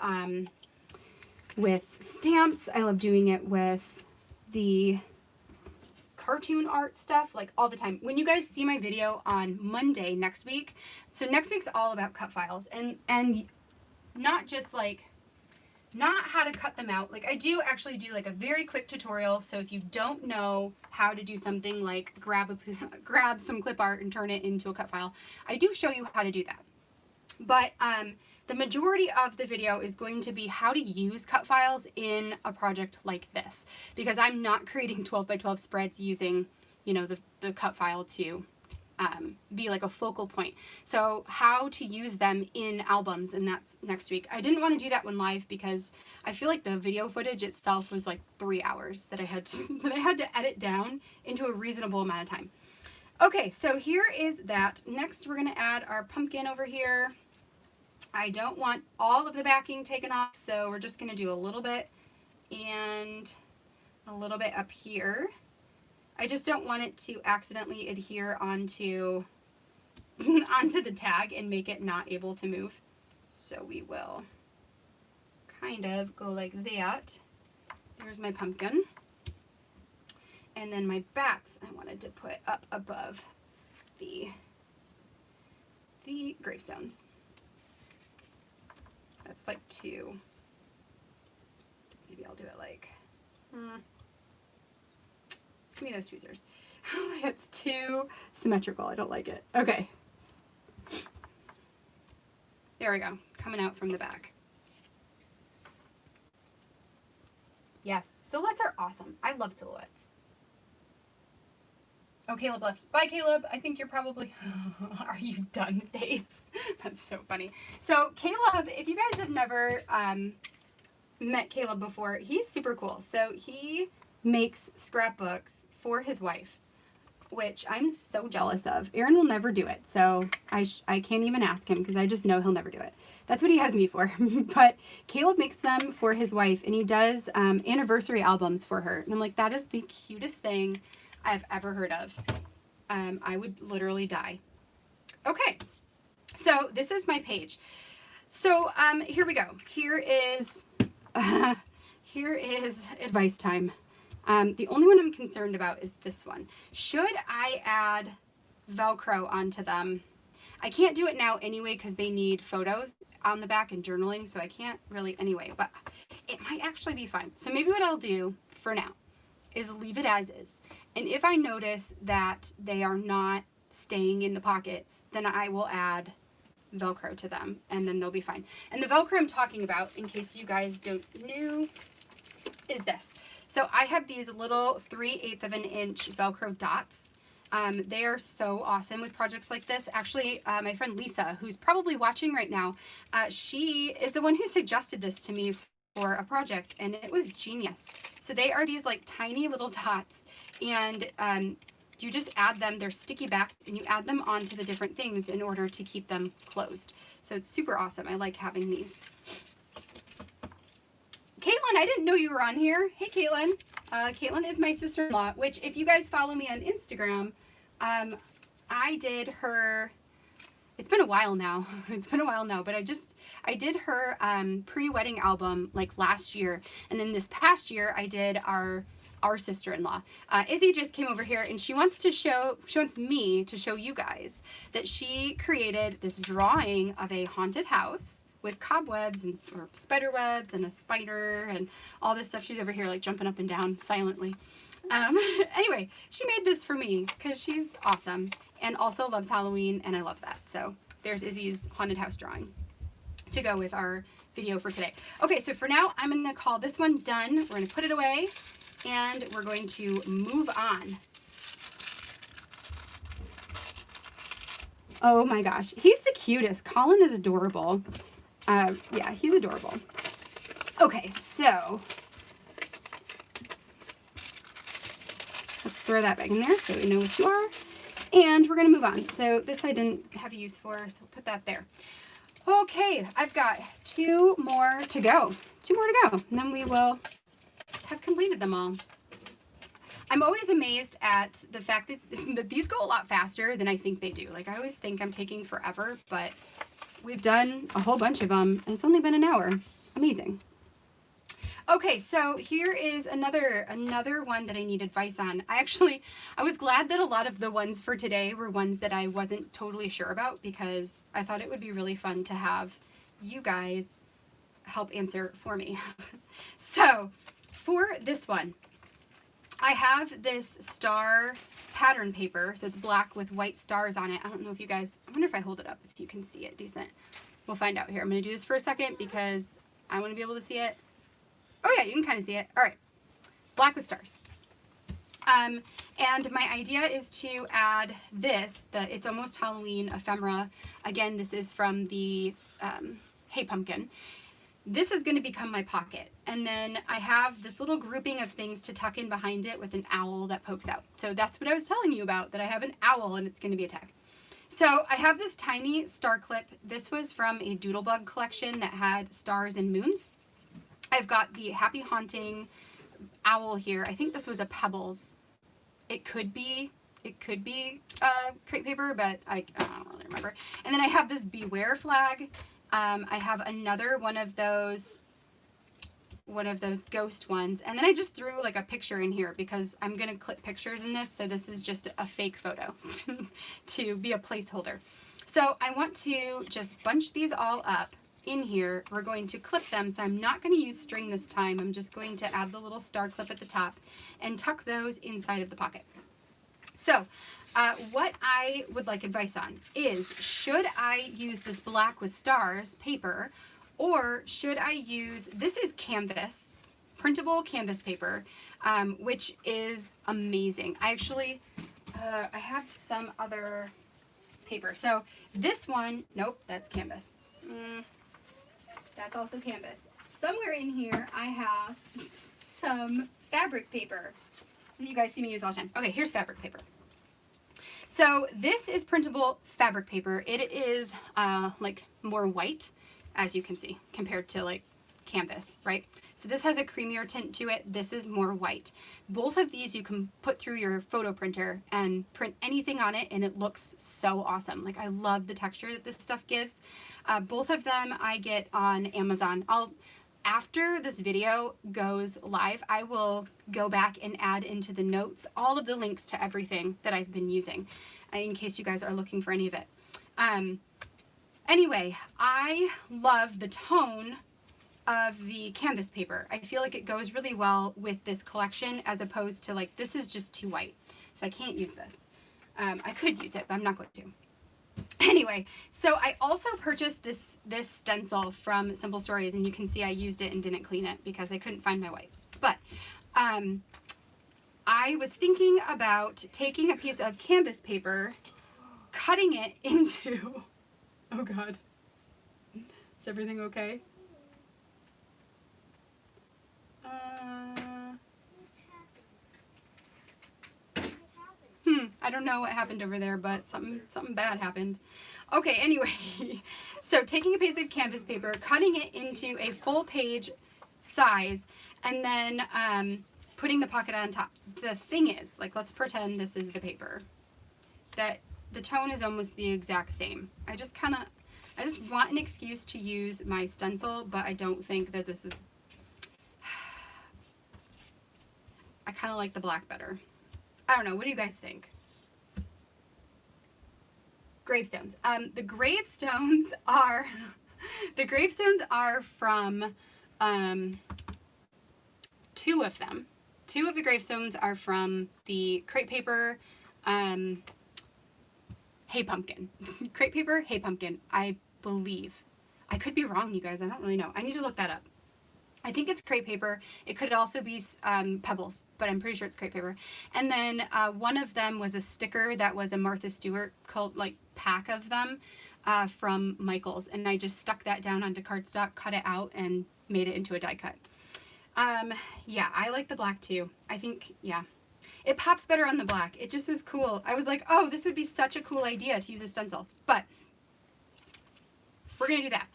stamps. I love doing it with the cartoon art stuff, like all the time. When you guys see my video on Monday next week, so next week's all about cut files, and not just like, not how to cut them out. Like I do actually do like a very quick tutorial, so if you don't know how to do something like grab some clip art and turn it into a cut file, I do show you how to do that. But the majority of the video is going to be how to use cut files in a project like this, because I'm not creating 12 by 12 spreads using, you know, the cut file to be like a focal point. So how to use them in albums, and that's next week. I didn't want to do that one live because I feel like the video footage itself was like 3 hours that I had to edit down into a reasonable amount of time. Okay, so here is that. Next, we're going to add our pumpkin over here. I don't want all of the backing taken off, so we're just going to do a little bit. And a little bit up here. I just don't want it to accidentally adhere onto onto the tag and make it not able to move. So we will kind of go like that. There's my pumpkin. And then my bats I wanted to put up above the gravestones. That's like 2. Maybe I'll do it like, give me those tweezers. It's too symmetrical. I don't like it. Okay. There we go. Coming out from the back. Yes, silhouettes are awesome. I love silhouettes. Oh, Caleb left. Bye, Caleb. I think you're probably... Are you done, face? That's so funny. So, Caleb, if you guys have never met Caleb before, he's super cool. So, he makes scrapbooks for his wife, which I'm so jealous of. Aaron will never do it, so I can't even ask him because I just know he'll never do it. That's what he has me for. But Caleb makes them for his wife, and he does anniversary albums for her. And I'm like, that is the cutest thing I've ever heard of. I would literally die. Okay, so this is my page. So here we go. Here is advice time. The only one I'm concerned about is this one. Should I add Velcro onto them? I can't do it now anyway because they need photos on the back and journaling, so I can't really anyway, but it might actually be fine. So maybe what I'll do for now is leave it as is. And if I notice that they are not staying in the pockets, then I will add Velcro to them and then they'll be fine. And the Velcro I'm talking about, in case you guys don't know, is this. So I have these little 3/8 of an inch Velcro dots. They are so awesome with projects like this. Actually, my friend Lisa, who's probably watching right now, she is the one who suggested this to me for a project, and it was genius. So they are these like tiny little dots, and you just add them. They're sticky back, and you add them onto the different things in order to keep them closed. So it's super awesome. I like having these. Caitlin, I didn't know you were on here. Hey, Caitlin. Caitlin is my sister-in-law, which if you guys follow me on Instagram, I did her, it's been a while now. It's been a while now, but I did her pre-wedding album like last year. And then this past year, I did our sister-in-law. Izzy just came over here and she wants me to show you guys that she created this drawing of a haunted house with cobwebs and or spider webs and a spider and all this stuff. She's over here like jumping up and down silently. Anyway, she made this for me because she's awesome and also loves Halloween, and I love that. So there's Izzy's haunted house drawing to go with our video for today. Okay, so for now, I'm going to call this one done. We're going to put it away and we're going to move on. Oh my gosh, he's the cutest. Colin is adorable. Yeah, he's adorable. Okay, so let's throw that back in there so we know what you are. And we're going to move on. So this I didn't have a use for, so we'll put that there. Okay, I've got 2 more to go. 2 more to go, and then we will have completed them all. I'm always amazed at the fact that these go a lot faster than I think they do. Like, I always think I'm taking forever, but we've done a whole bunch of them, and it's only been an hour. Amazing. Okay, so here is another one that I need advice on. I was glad that a lot of the ones for today were ones that I wasn't totally sure about, because I thought it would be really fun to have you guys help answer for me. So for this one, I have this star pattern paper. So it's black with white stars on it. I don't know if you guys, I wonder if I hold it up, if you can see it decent. We'll find out here. I'm going to do this for a second because I want to be able to see it. Oh yeah, you can kind of see it. All right, black with stars. And my idea is to add this, the It's Almost Halloween ephemera. Again, this is from the Hey Pumpkin. This is going to become my pocket. And then I have this little grouping of things to tuck in behind it with an owl that pokes out. So that's what I was telling you about, that I have an owl and it's going to be a tag. So I have this tiny star clip. This was from a Doodlebug collection that had stars and moons. I've got the Happy Haunting owl here. I think this was a Pebbles. It could be crepe paper, but I don't really remember. And then I have this Beware flag. I have another one of those ghost ones, and then I just threw like a picture in here because I'm gonna clip pictures in this, so this is just a fake photo to be a placeholder. So I want to just bunch these all up in here. We're going to clip them, so I'm not going to use string this time. I'm just going to add the little star clip at the top and tuck those inside of the pocket. So what I would like advice on is, should I use this black with stars paper, or should I use, this is canvas, printable canvas paper, which is amazing. I actually, I have some other paper. So this one, nope, that's canvas. That's also canvas. Somewhere in here I have some fabric paper that you guys see me use all the time. Okay, here's fabric paper. So this is printable fabric paper. It is like more white, as you can see, compared to like canvas, right? So this has a creamier tint to it. This is more white. Both of these you can put through your photo printer and print anything on it, and it looks so awesome. Like, I love the texture that this stuff gives. Both of them I get on Amazon. After this video goes live, I will go back and add into the notes all of the links to everything that I've been using, in case you guys are looking for any of it. Anyway, I love the tone of the canvas paper. I feel like it goes really well with this collection, as opposed to like, this is just too white, so I can't use this. I could use it, but I'm not going to. Anyway, so I also purchased this stencil from Simple Stories, and you can see I used it and didn't clean it because I couldn't find my wipes. But I was thinking about taking a piece of canvas paper, cutting it into, oh God, is everything okay? I don't know what happened over there, but something bad happened. Okay, anyway, so taking a piece of canvas paper, cutting it into a full page size, and then putting the pocket on top. The thing is, like, let's pretend this is the paper, that the tone is almost the exact same. I just want an excuse to use my stencil, but I don't think that this is, I kind of like the black better. I don't know, what do you guys think? Gravestones. The gravestones are from two of them. Two of the gravestones are from the crepe paper, Hey Pumpkin. Crepe paper, Hey Pumpkin, I believe. I could be wrong, you guys. I don't really know. I need to look that up. I think it's crepe paper. It could also be Pebbles, but I'm pretty sure it's crepe paper. And then one of them was a sticker that was a Martha Stewart pack of them from Michael's, and I just stuck that down onto cardstock, cut it out, and made it into a die cut. Yeah, I like the black too. I think, yeah, it pops better on the black. It just was cool. I was like, oh, this would be such a cool idea to use a stencil, but we're gonna do that.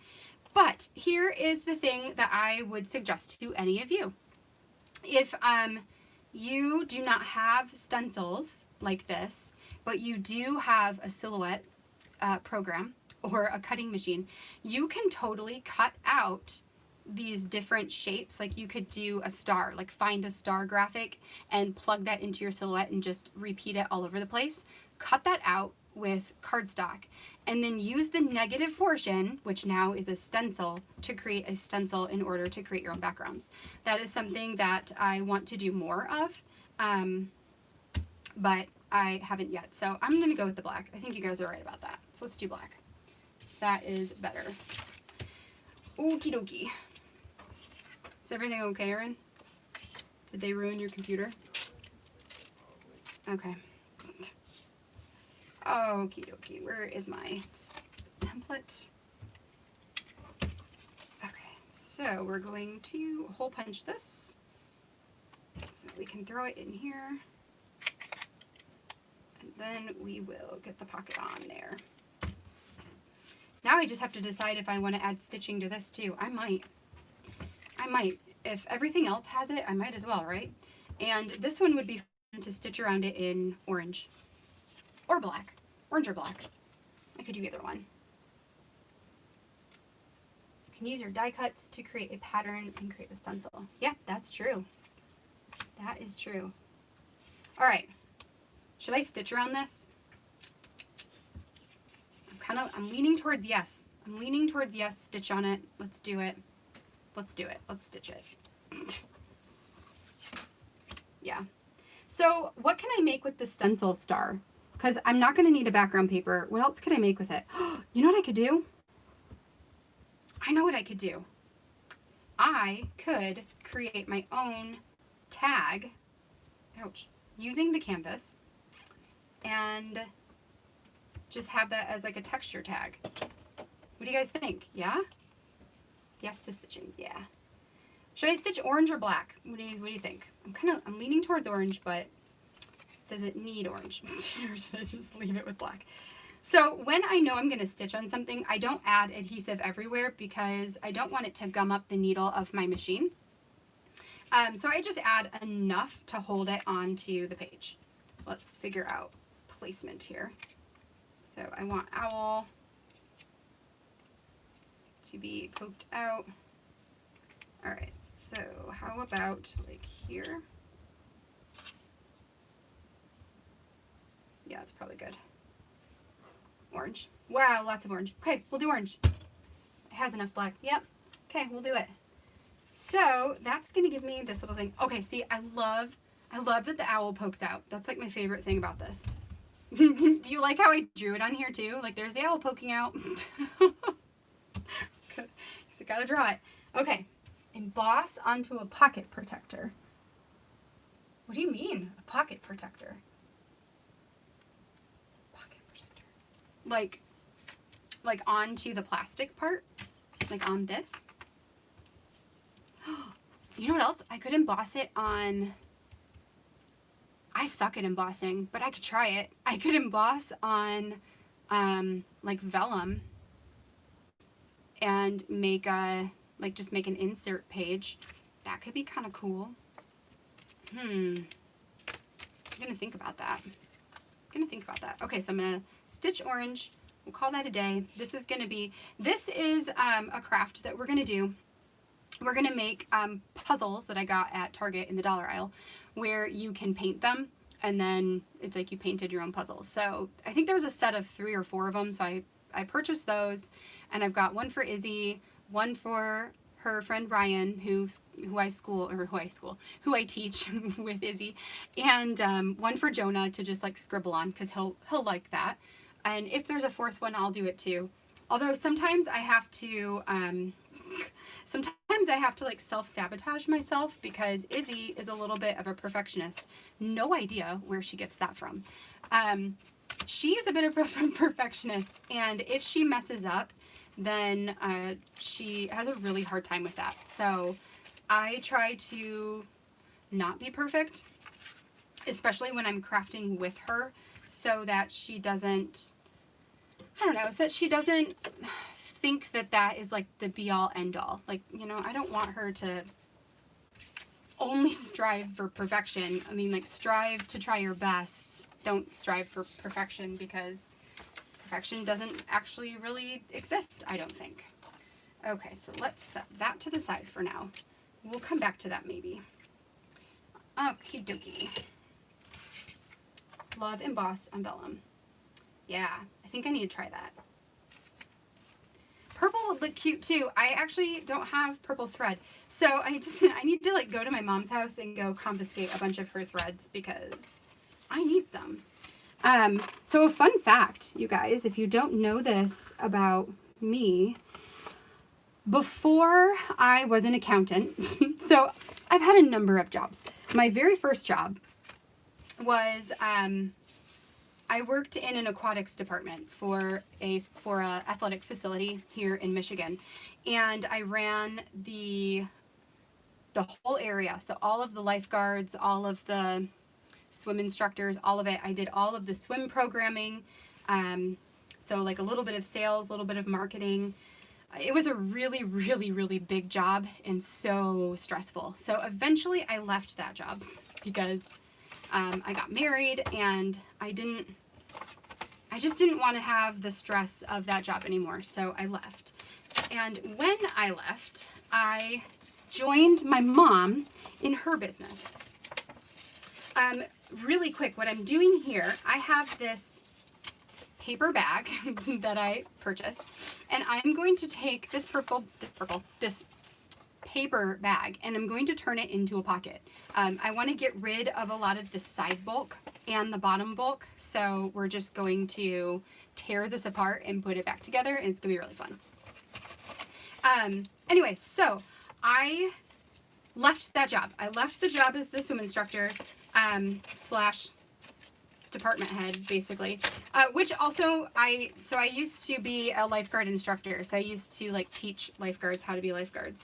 But here is the thing that I would suggest to any of you. If you do not have stencils like this, but you do have a silhouette program or a cutting machine, you can totally cut out these different shapes. Like, you could do a star, like find a star graphic and plug that into your silhouette and just repeat it all over the place. Cut that out with cardstock, and then use the negative portion, which now is a stencil, to create a stencil in order to create your own backgrounds. That is something that I want to do more of, but I haven't yet. So I'm going to go with the black. I think you guys are right about that. So let's do black. So that is better. Okie dokie. Is everything okay, Erin? Did they ruin your computer? Okay. Okie dokie, where is my template? Okay, so we're going to hole punch this so that we can throw it in here. And then we will get the pocket on there. Now I just have to decide if I want to add stitching to this too. I might. if everything else has it, I might as well, right? And this one would be fun to stitch around it in orange or black. Orange or black. I could do either one. You can use your die cuts to create a pattern and create a stencil. Yeah, that's true. That is true. All right. Should I stitch around this? I'm leaning towards yes. I'm leaning towards yes, stitch on it. Let's do it. Let's do it. Let's stitch it. Yeah. So what can I make with the stencil star? Because I'm not going to need a background paper. What else could I make with it? You know what I could do? I know what I could do. I could create my own tag, ouch, using the canvas and just have that as like a texture tag. What do you guys think? Yeah? Yes to stitching. Yeah. Should I stitch orange or black? What do you think? I'm leaning towards orange, but does it need orange? Or should I just leave it with black? So when I know I'm going to stitch on something, I don't add adhesive everywhere because I don't want it to gum up the needle of my machine. So I just add enough to hold it onto the page. Let's figure out placement here. So I want owl to be poked out. All right, so how about like here? Yeah, that's probably good. Orange. Wow, lots of orange. Okay, we'll do orange. It has enough black. Yep. Okay, we'll do it. So that's gonna give me this little thing. Okay, see, I love that the owl pokes out. That's like my favorite thing about this. Do you like how I drew it on here too? Like there's the owl poking out. So I gotta draw it. Okay, emboss onto a pocket protector. What do you mean, a pocket protector? Pocket protector. Like onto the plastic part? Like on this? You know what else? I could emboss it on... I suck at embossing, but I could try it. I could emboss on like vellum and make a, like just make an insert page. That could be kind of cool. I'm gonna think about that. Okay, so I'm gonna stitch orange. We'll call that a day. This is a craft that we're gonna do. We're gonna make puzzles that I got at Target in the dollar aisle where you can paint them and then it's like you painted your own puzzles. So I think there was a set of 3 or 4 of them, so I purchased those, and I've got one for Izzy, one for her friend Ryan, who I teach with Izzy, and one for Jonah to just like scribble on because he'll like that. And if there's a 4th one, I'll do it too. Although sometimes I have to like self-sabotage myself because Izzy is a little bit of a perfectionist. No idea where she gets that from. She is a bit of a perfectionist, and if she messes up, then she has a really hard time with that. So I try to not be perfect, especially when I'm crafting with her, so that she doesn't, so that she doesn't think that that is like the be all end all. Like, you know, I don't want her to only strive for perfection. I mean, like, strive to try your best. Don't strive for perfection, because perfection doesn't actually really exist, I don't think. Okay, so let's set that to the side for now. We'll come back to that maybe. Okie dokie. Love embossed on vellum. Yeah, I think I need to try that. Purple would look cute too. I actually don't have purple thread, so I need to like go to my mom's house and go confiscate a bunch of her threads because I need some. So a fun fact, you guys, if you don't know this about me, before I was an accountant, so I've had a number of jobs. My very first job was I worked in an aquatics department for a athletic facility here in Michigan, and I ran the whole area. So all of the lifeguards, all of the swim instructors, all of it. I did all of the swim programming. So like a little bit of sales, a little bit of marketing. it was a really, really, really big job and so stressful. So eventually I left that job because I got married and I just didn't want to have the stress of that job anymore. So I left. And when I left, I joined my mom in her business. Really quick, what I'm doing here, I have this paper bag that I purchased, and I'm going to take this this paper bag, and I'm going to turn it into a pocket. I want to get rid of a lot of the side bulk and the bottom bulk, so we're just going to tear this apart and put it back together, and it's gonna be really fun. Anyway, so I left that job. I left the job as the swim instructor slash department head, basically, which also I used to be a lifeguard instructor, so I used to like teach lifeguards how to be lifeguards,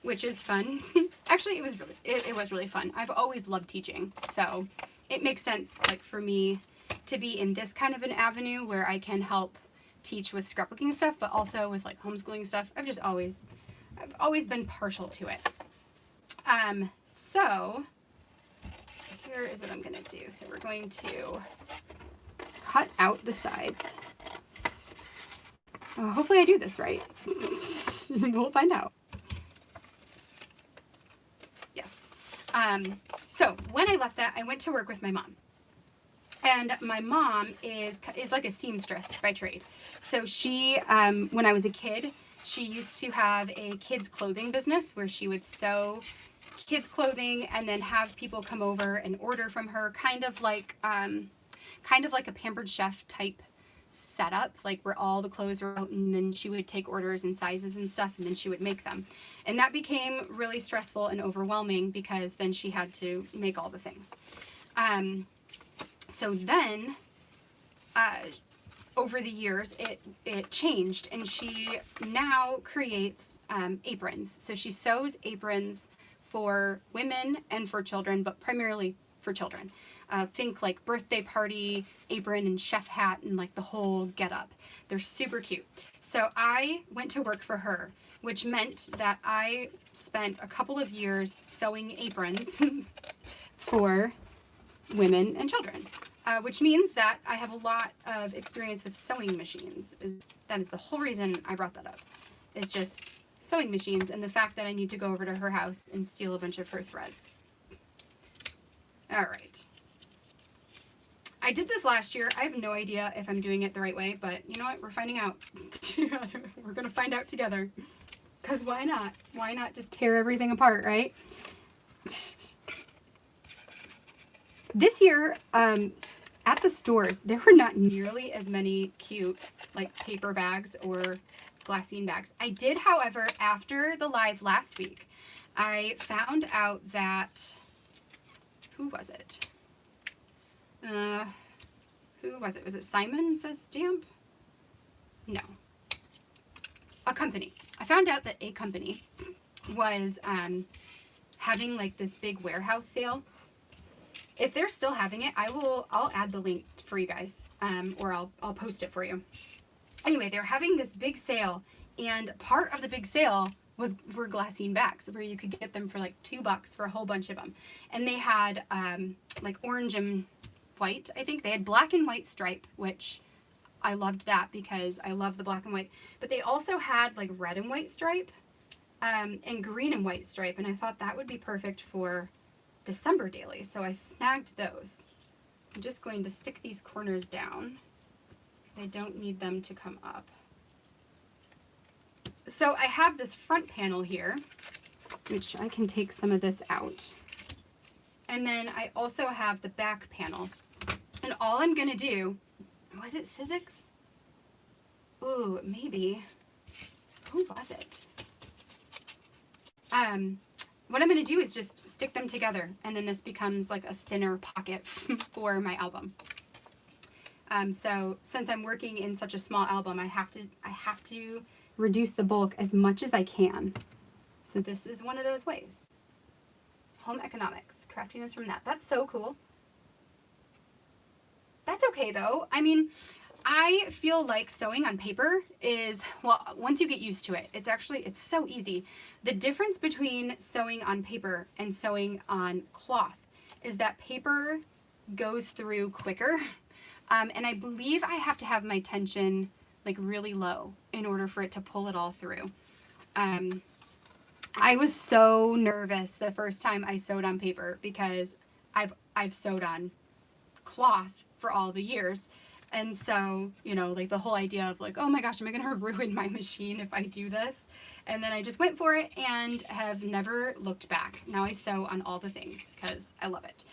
which is fun. Actually, it was really fun. I've always loved teaching, so it makes sense like for me to be in this kind of an avenue where I can help teach with scrapbooking stuff, but also with like homeschooling stuff. I've always been partial to it. So here is what I'm gonna do. So we're going to cut out the sides. Hopefully I do this right. We'll find out. Yes. So when I left that, I went to work with my mom. And my mom is like a seamstress by trade. So she, when I was a kid, she used to have a kids clothing business where she would sew kids clothing and then have people come over and order from her, kind of like a Pampered Chef type setup, like where all the clothes were out, and then she would take orders and sizes and stuff, and then she would make them. And that became really stressful and overwhelming because then she had to make all the things. So then, over the years, it changed, and she now creates aprons. So she sews aprons for women and for children, but primarily for children. Think like birthday party apron and chef hat and like the whole get up. They're super cute. So I went to work for her, which meant that I spent a couple of years sewing aprons for women and children, which means that I have a lot of experience with sewing machines. That is the whole reason I brought that up, is just sewing machines and the fact that I need to go over to her house and steal a bunch of her threads. All right. I did this last year. I have no idea if I'm doing it the right way, but you know what? We're finding out. We're going to find out together. Because why not? Why not just tear everything apart, right? This year, at the stores, there were not nearly as many cute, like, paper bags or glassine bags. I did, however, after the live last week, I found out that, who was it? Who was it? Was it Simon Says Stamp? No. A company. I found out that a company was having like this big warehouse sale. If they're still having it, I'll add the link for you guys, or I'll post it for you. Anyway, they're having this big sale, and part of the big sale were glassine bags where you could get them for like $2 for a whole bunch of them. And they had like orange and white, I think. They had black and white stripe, which I loved that because I love the black and white. But they also had like red and white stripe and green and white stripe, and I thought that would be perfect for December daily, so I snagged those. I'm just going to stick these corners down because I don't need them to come up. So I have this front panel here, which I can take some of this out. And then I also have the back panel. And all I'm going to do, was it Sizzix? Ooh, maybe. Who was it? What I'm going to do is just stick them together, and then this becomes like a thinner pocket for my album. So since I'm working in such a small album, I have to reduce the bulk as much as I can. So this is one of those ways. Home economics, craftiness from that. That's so cool. That's okay though. I mean, I feel like sewing on paper is, well, once you get used to it, it's so easy. The difference between sewing on paper and sewing on cloth is that paper goes through quicker. And I believe I have to have my tension like really low in order for it to pull it all through. I was so nervous the first time I sewed on paper because I've sewed on cloth for all the years. And so, you know, like the whole idea of like, oh my gosh, am I going to ruin my machine if I do this? And then I just went for it and have never looked back. Now I sew on all the things because I love it.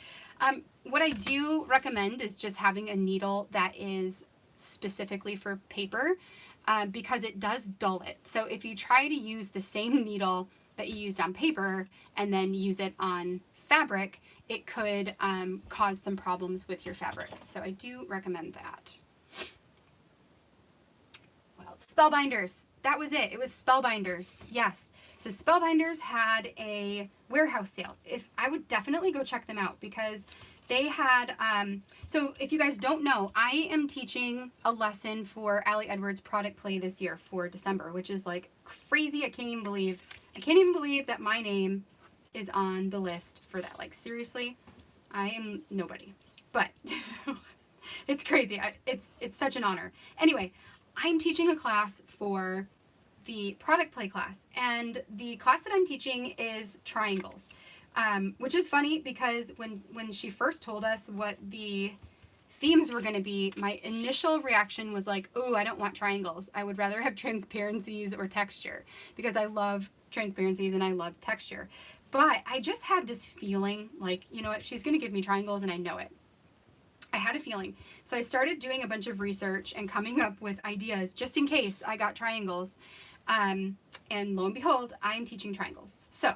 What I do recommend is just having a needle that is specifically for paper because it does dull it. So if you try to use the same needle that you used on paper and then use it on fabric, it could cause some problems with your fabric. So I do recommend that. Well, Spellbinders. That was it. It was Spellbinders. Yes. So Spellbinders had a warehouse sale. I would definitely go check them out because they had, so if you guys don't know, I am teaching a lesson for Allie Edwards product play this year for December, which is like crazy. I can't even believe that my name is on the list for that. Like, seriously, I am nobody, but it's crazy. It's such an honor. Anyway, I'm teaching a class for the product play class, and the class that I'm teaching is triangles, which is funny because when she first told us what the themes were going to be, my initial reaction was like, oh, I don't want triangles. I would rather have transparencies or texture because I love transparencies and I love texture. But I just had this feeling like, you know what, she's going to give me triangles and I know it. I had a feeling. So I started doing a bunch of research and coming up with ideas just in case I got triangles. And lo and behold, I'm teaching triangles. So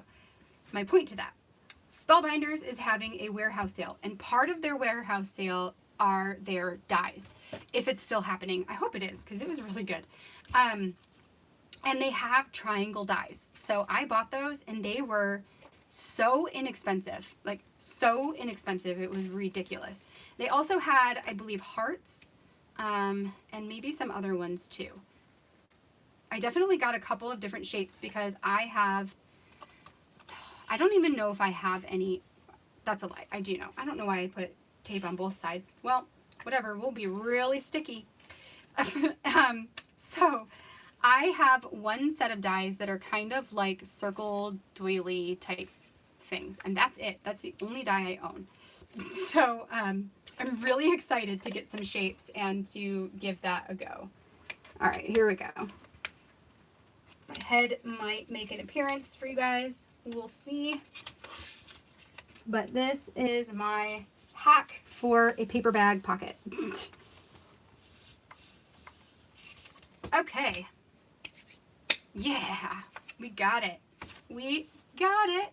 my point to that, Spellbinders is having a warehouse sale, and part of their warehouse sale are their dies. If it's still happening, I hope it is because it was really good. And they have triangle dies. So I bought those and they were so inexpensive, like so inexpensive. It was ridiculous. They also had, I believe, hearts, and maybe some other ones too. I definitely got a couple of different shapes because I don't even know if I have any. That's a lie. I do know. I don't know why I put tape on both sides. Well, whatever. We'll be really sticky. So I have one set of dies that are kind of like circle doily type things, and that's it. That's the only die I own. So I'm really excited to get some shapes and to give that a go. All right, here we go. My head might make an appearance for you guys. We'll see. But this is my hack for a paper bag pocket. Okay. Yeah, we got it. We got it.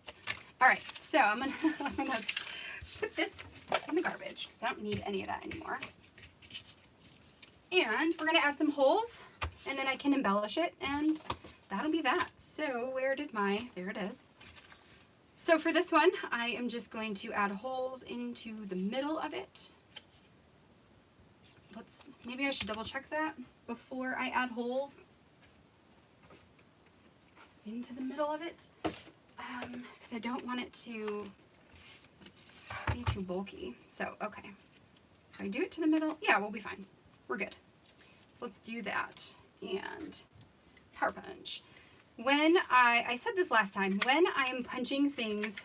All right, so I'm gonna put this in the garbage because I don't need any of that anymore. And we're gonna add some holes, and then I can embellish it, and that'll be that. So there it is. So for this one, I am just going to add holes into the middle of it. Maybe I should double check that before I add holes into the middle of it, because I don't want it to be too bulky. So, okay. If I do it to the middle, yeah, we'll be fine. We're good. So let's do that. And power punch. When I said this last time, when I'm punching things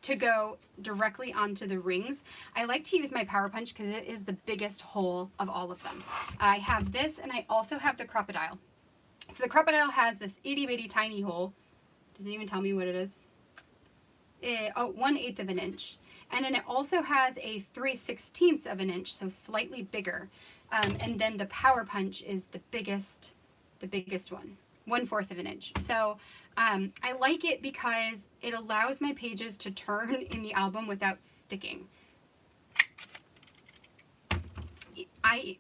to go directly onto the rings, I like to use my power punch because it is the biggest hole of all of them. I have this, and I also have the crocodile. So the crocodile has this itty bitty tiny hole. Does it even tell me what it is? 1/8 of an inch. And then it also has a 3/16 of an inch, so slightly bigger. And then the power punch is the biggest one, 1/4 of an inch. So I like it because it allows my pages to turn in the album without sticking. I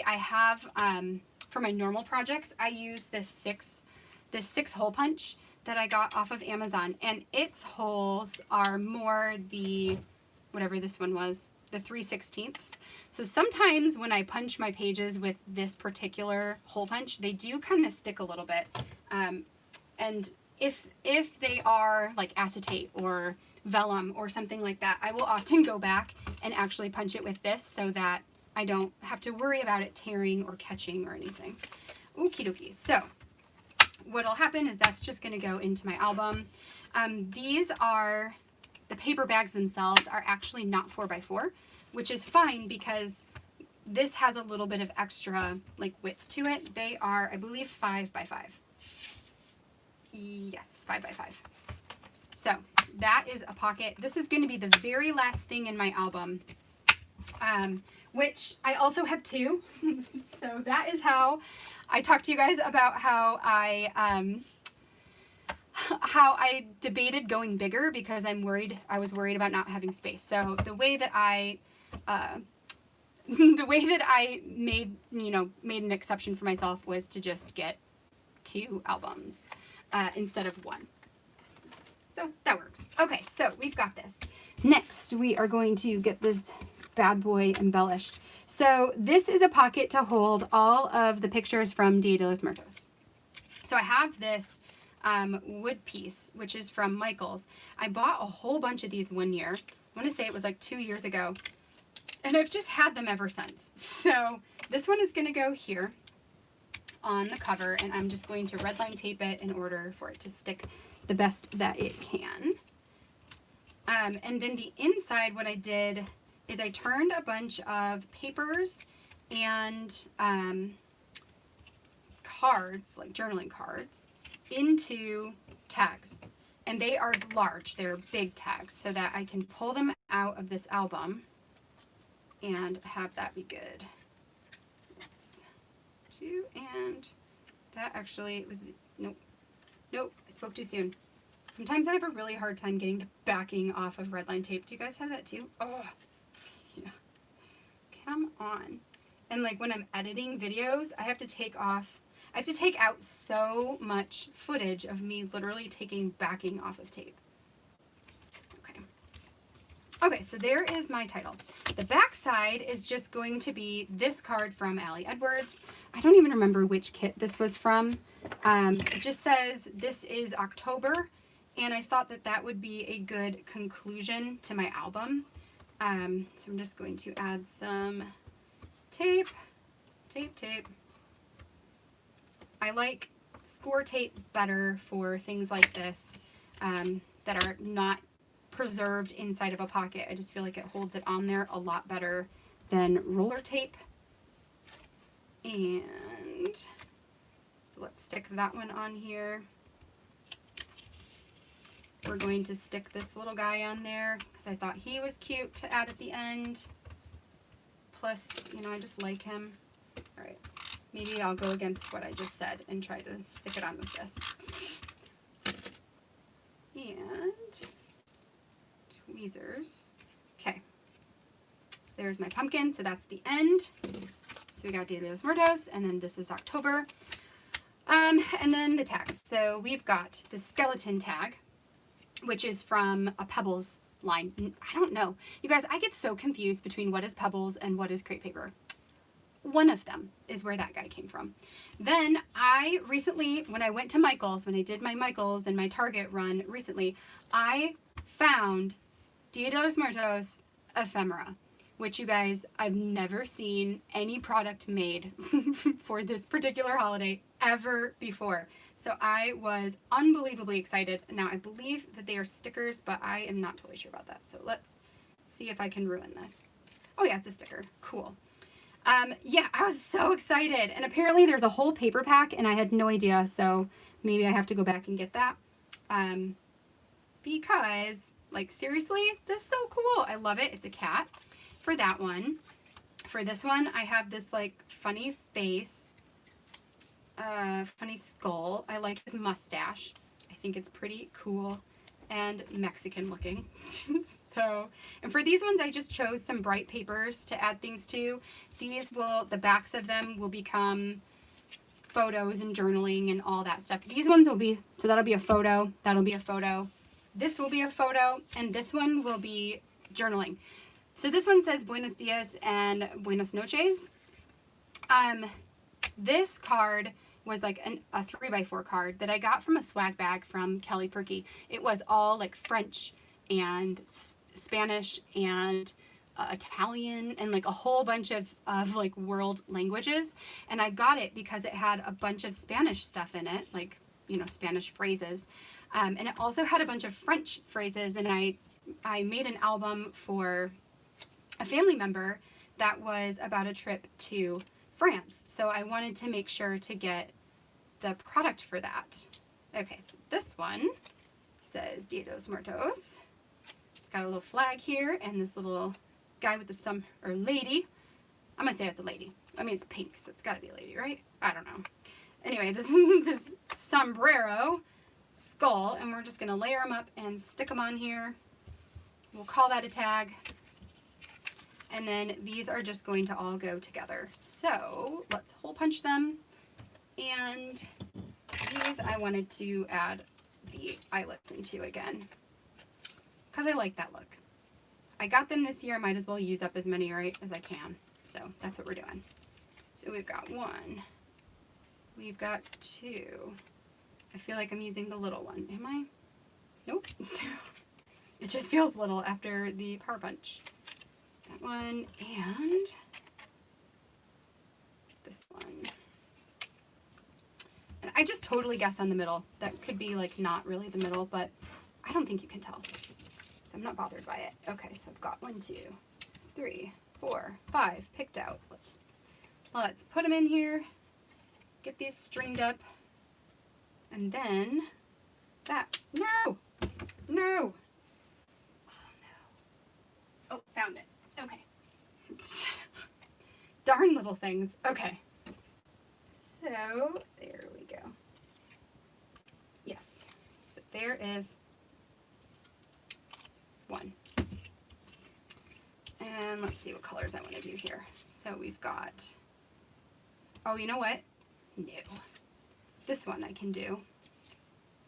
have, for my normal projects, I use this six hole punch that I got off of Amazon, and its holes are more the, whatever this one was, the 3/16. So sometimes when I punch my pages with this particular hole punch, they do kind of stick a little bit. And if they are like acetate or vellum or something like that, I will often go back and actually punch it with this so that I don't have to worry about it tearing or catching or anything. Okie dokie. So what'll happen is that's just going to go into my album. These are, the paper bags themselves are actually not 4x4, which is fine because this has a little bit of extra like width to it. They are, I believe, 5x5. Yes, 5x5. So that is a pocket. This is going to be the very last thing in my album, which I also have two. So that is how I talked to you guys about how I debated going bigger because I was worried about not having space. So the way that I made an exception for myself was to just get 2 albums instead of 1. So that works. Okay, so we've got this. Next, we are going to get this bad boy embellished. So this is a pocket to hold all of the pictures from Dia de los Muertos. So I have this wood piece, which is from Michael's. I bought a whole bunch of these one year. I want to say it was like 2 years ago. And I've just had them ever since. So this one is going to go here on the cover, and I'm just going to redline tape it in order for it to stick the best that it can. And then the inside, what I did is I turned a bunch of papers and cards, like journaling cards, into tags. And they are large, they're big tags, so that I can pull them out of this album and have that be good. That's 2, and that actually was, nope, I spoke too soon. Sometimes I have a really hard time getting the backing off of redline tape. Do you guys have that too? Oh, yeah. Come on. And like when I'm editing videos, I have to take out so much footage of me literally taking backing off of tape. Okay, so there is my title. The back side is just going to be this card from Allie Edwards. I don't even remember which kit this was from. It just says this is October, and I thought that that would be a good conclusion to my album. So I'm just going to add some tape. I like score tape better for things like this that are not preserved inside of a pocket. I just feel like it holds it on there a lot better than roller tape. And so let's stick that one on here. We're going to stick this little guy on there because I thought he was cute to add at the end. Plus, I just like him. All right, maybe I'll go against what I just said and try to stick it on with this. And tweezers. Okay, so there's my pumpkin, so that's the end. So we got Dia de los Muertos, and then this is October. And then the tags. So we've got the skeleton tag, which is from a Pebbles line. I don't know. You guys, I get so confused between what is Pebbles and what is crepe paper. One of them is where that guy came from. Then I recently, when I went to Michael's, when I did my Michael's and my Target run recently, I found Dia de los Muertos ephemera, which, you guys, I've never seen any product made for this particular holiday ever before. So I was unbelievably excited. Now, I believe that they are stickers, but I am not totally sure about that. So let's see if I can ruin this. Oh yeah, it's a sticker. Cool. Yeah, I was so excited. And apparently there's a whole paper pack, and I had no idea. So maybe I have to go back and get that. Because, like, seriously, this is so cool. I love it. It's a cat. For that one. For this one, I have this, like, funny face. Funny skull. I like his mustache. I think it's pretty cool and Mexican looking. So, and for these ones, I just chose some bright papers to add things to. These will, the backs of them will become photos and journaling and all that stuff. These ones will be, so that'll be a photo, that'll be a photo. This will be a photo, and this one will be journaling. So this one says Buenos Dias and Buenas Noches. This card was like a 3x4 card that I got from a swag bag from Kelly Perky. It was all like French and Spanish and Italian and like a whole bunch of like world languages. And I got it because it had a bunch of Spanish stuff in it, like, you know, Spanish phrases. And it also had a bunch of French phrases. And I made an album for a family member that was about a trip to France. So I wanted to make sure to get the product for that. Okay, so this one says Dia de los Muertos. It's got a little flag here and this little guy with the or lady. I'm gonna say it's a lady. I mean, it's pink, so it's gotta be a lady, right? I don't know. Anyway, this sombrero skull, and we're just gonna layer them up and stick them on here. We'll call that a tag. And then these are just going to all go together. So let's hole punch them. And these I wanted to add the eyelets into again, because I like that look. I got them this year, I might as well use up as many right as I can. So that's what we're doing. So we've got one, we've got two. I feel like I'm using the little one. Am I? Nope. It just feels little after the power punch. That one and this one. And I just totally guess on the middle. That could be like not really the middle, but I don't think you can tell. So I'm not bothered by it. Okay, so I've got 1, 2, 3, 4, 5 picked out. Let's put them in here, get these stringed up, and then that. No! No! Oh no. Oh, found it. Okay. Darn little things. Okay. So there we go. Yes. So there is one. And let's see what colors I want to do here. So we've got, oh, you know what? No. This one I can do.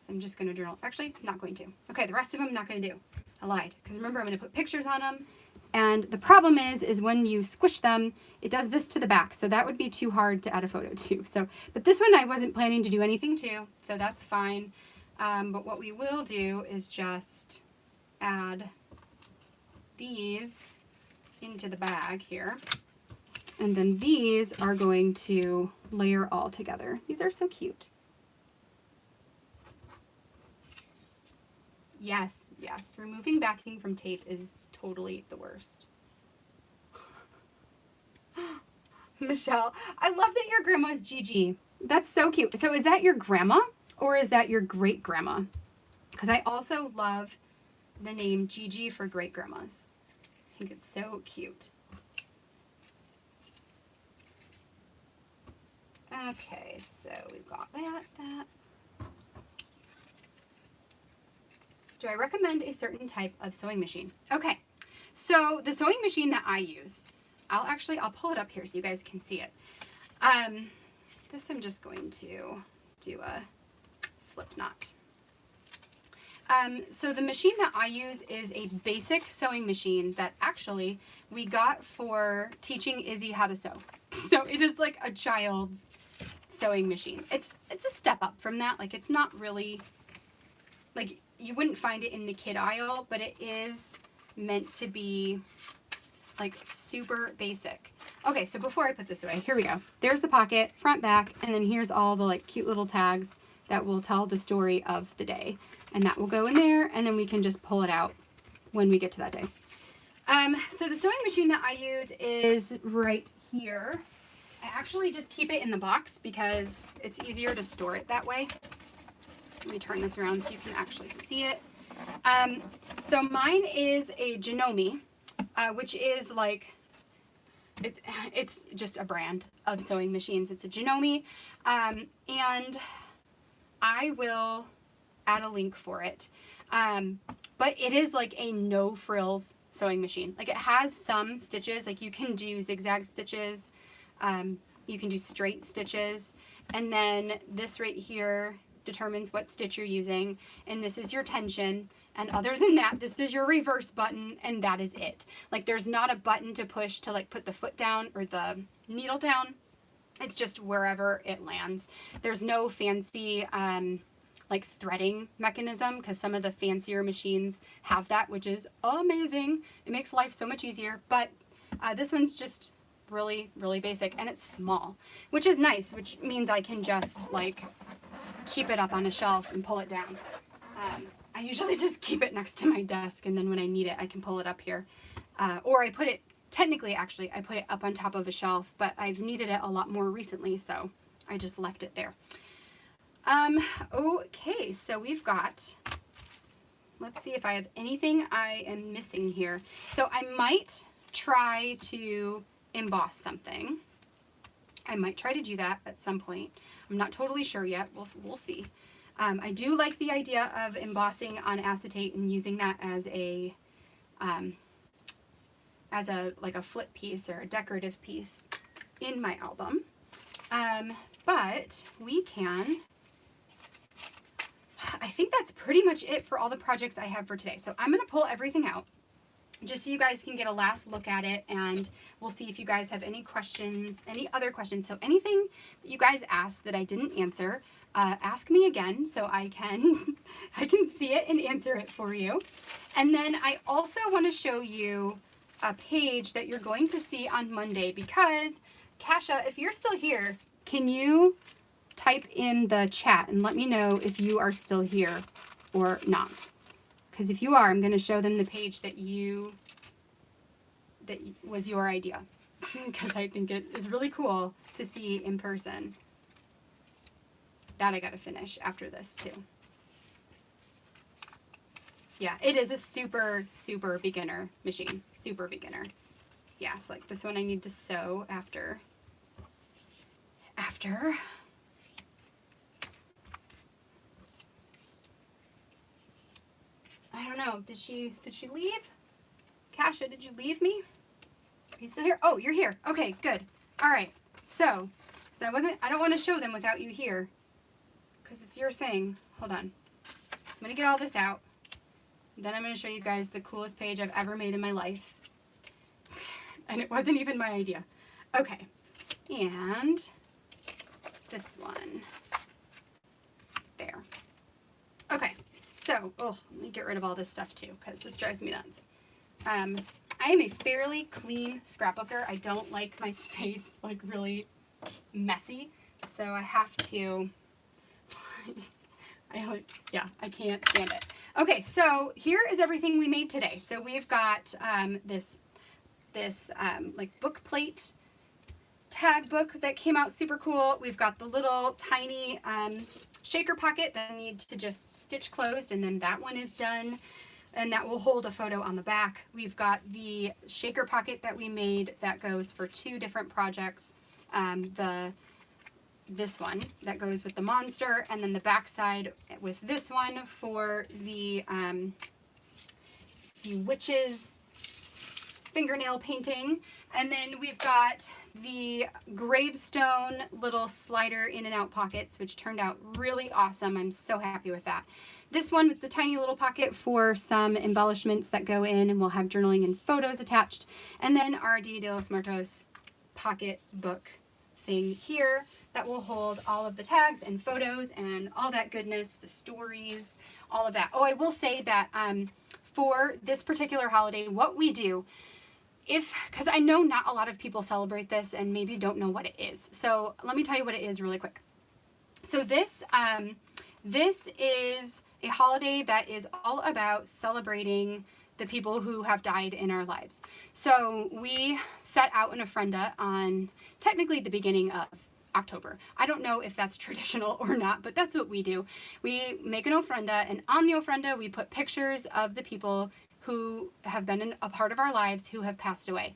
So I'm just going to journal. Actually, not going to. Okay, the rest of them I'm not going to do. I lied. Because remember, I'm going to put pictures on them. And the problem is when you squish them, it does this to the back. So that would be too hard to add a photo to. So, but this one I wasn't planning to do anything to, so that's fine. But what we will do is just add these into the bag here. And then these are going to layer all together. These are so cute. Yes, yes. Removing backing from tape is totally the worst. Michelle, I love that your grandma's Gigi. That's so cute. So is that your grandma or is that your great grandma? Because I also love the name Gigi for great grandmas. I think it's so cute. Okay, so we've got that. Do I recommend a certain type of sewing machine? Okay, so the sewing machine that I use, I'll pull it up here so you guys can see it. This I'm just going to do a slip knot. So the machine that I use is a basic sewing machine that actually we got for teaching Izzy how to sew. So it is like a child's sewing machine. It's a step up from that. Like it's not really, like you wouldn't find it in the kid aisle, but it is meant to be like super basic. Okay, so before I put this away, here we go. There's the pocket, front, back, and then here's all the like cute little tags that will tell the story of the day. And that will go in there, and then we can just pull it out when we get to that day. So the sewing machine that I use is right here. I actually just keep it in the box because it's easier to store it that way. Let me turn this around so you can actually see it. So mine is a Janome, which is like, it's just a brand of sewing machines. It's a Janome, and I will add a link for it. But it is like a no frills sewing machine. Like it has some stitches, like you can do zigzag stitches, you can do straight stitches, and then this right here determines what stitch you're using, and this is your tension, And other than that, this is your reverse button, and that is it. Like, there's not a button to push to like put the foot down or the needle down. It's just wherever it lands. There's no fancy like threading mechanism, because some of the fancier machines have that, which is amazing. It makes life so much easier. But this one's just really, really basic, and it's small, which is nice, which means I can just like keep it up on a shelf and pull it down. I usually just keep it next to my desk, and then when I need it, I can pull it up here. Or I put it, technically, actually, I put it up on top of a shelf, but I've needed it a lot more recently, so I just left it there. Okay, so we've got, let's see if I have anything I am missing here. So I might try to emboss something. I might try to do that at some point. I'm not totally sure yet. We'll see. I do like the idea of embossing on acetate and using that as a like a flip piece or a decorative piece in my album. But we can, I think that's pretty much it for all the projects I have for today. So I'm going to pull everything out just so you guys can get a last look at it, and we'll see if you guys have any questions, any other questions. So anything that you guys asked that I didn't answer, ask me again so I can I can see it and answer it for you. And then I also want to show you a page that you're going to see on Monday, because Kasha, if you're still here, can you type in the chat and let me know if you are still here or not? Because if you are, I'm going to show them the page that was your idea, because I think it is really cool to see in person. That I got to finish after this too. Yeah, it is a super, super beginner machine. Super beginner. Yeah, so like this one I need to sew after. I don't know. Did she leave? Kasha, did you leave me? Are you still here? Oh, you're here. Okay, good. All right. So I don't want to show them without you here, because it's your thing. Hold on. I'm going to get all this out. Then I'm going to show you guys the coolest page I've ever made in my life. And it wasn't even my idea. Okay. And this one. There. Okay. So, let me get rid of all this stuff too, because this drives me nuts. I am a fairly clean scrapbooker. I don't like my space like really messy, so I have to, I can't stand it. Okay, so here is everything we made today. So we've got this like book plate tag book that came out super cool. We've got the little tiny shaker pocket that I need to just stitch closed, and then that one is done, and that will hold a photo on the back. We've got the shaker pocket that we made that goes for two different projects. This one that goes with the monster, and then the back side with this one for the witches fingernail painting. And then we've got the Gravestone little slider in and out pockets, which turned out really awesome. I'm so happy with that. This one with the tiny little pocket for some embellishments that go in, and we'll have journaling and photos attached. And then our Dia de los Muertos pocket book thing here that will hold all of the tags and photos and all that goodness, the stories, all of that. Oh, I will say that for this particular holiday, what we do, because I know not a lot of people celebrate this and maybe don't know what it is. So let me tell you what it is really quick. So this is a holiday that is all about celebrating the people who have died in our lives. So we set out an ofrenda on technically the beginning of October. I don't know if that's traditional or not, but that's what we do. We make an ofrenda, and on the ofrenda we put pictures of the people who have been a part of our lives who have passed away.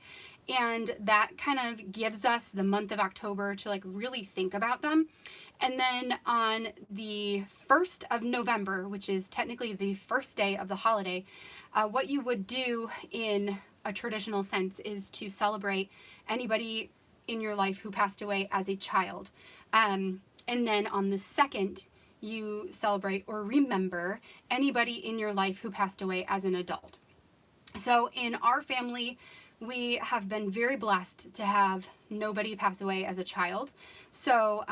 And that kind of gives us the month of October to like really think about them. And then on the 1st of November, which is technically the first day of the holiday, what you would do in a traditional sense is to celebrate anybody in your life who passed away as a child. And then on the 2nd, you celebrate or remember anybody in your life who passed away as an adult. So in our family, we have been very blessed to have nobody pass away as a child. So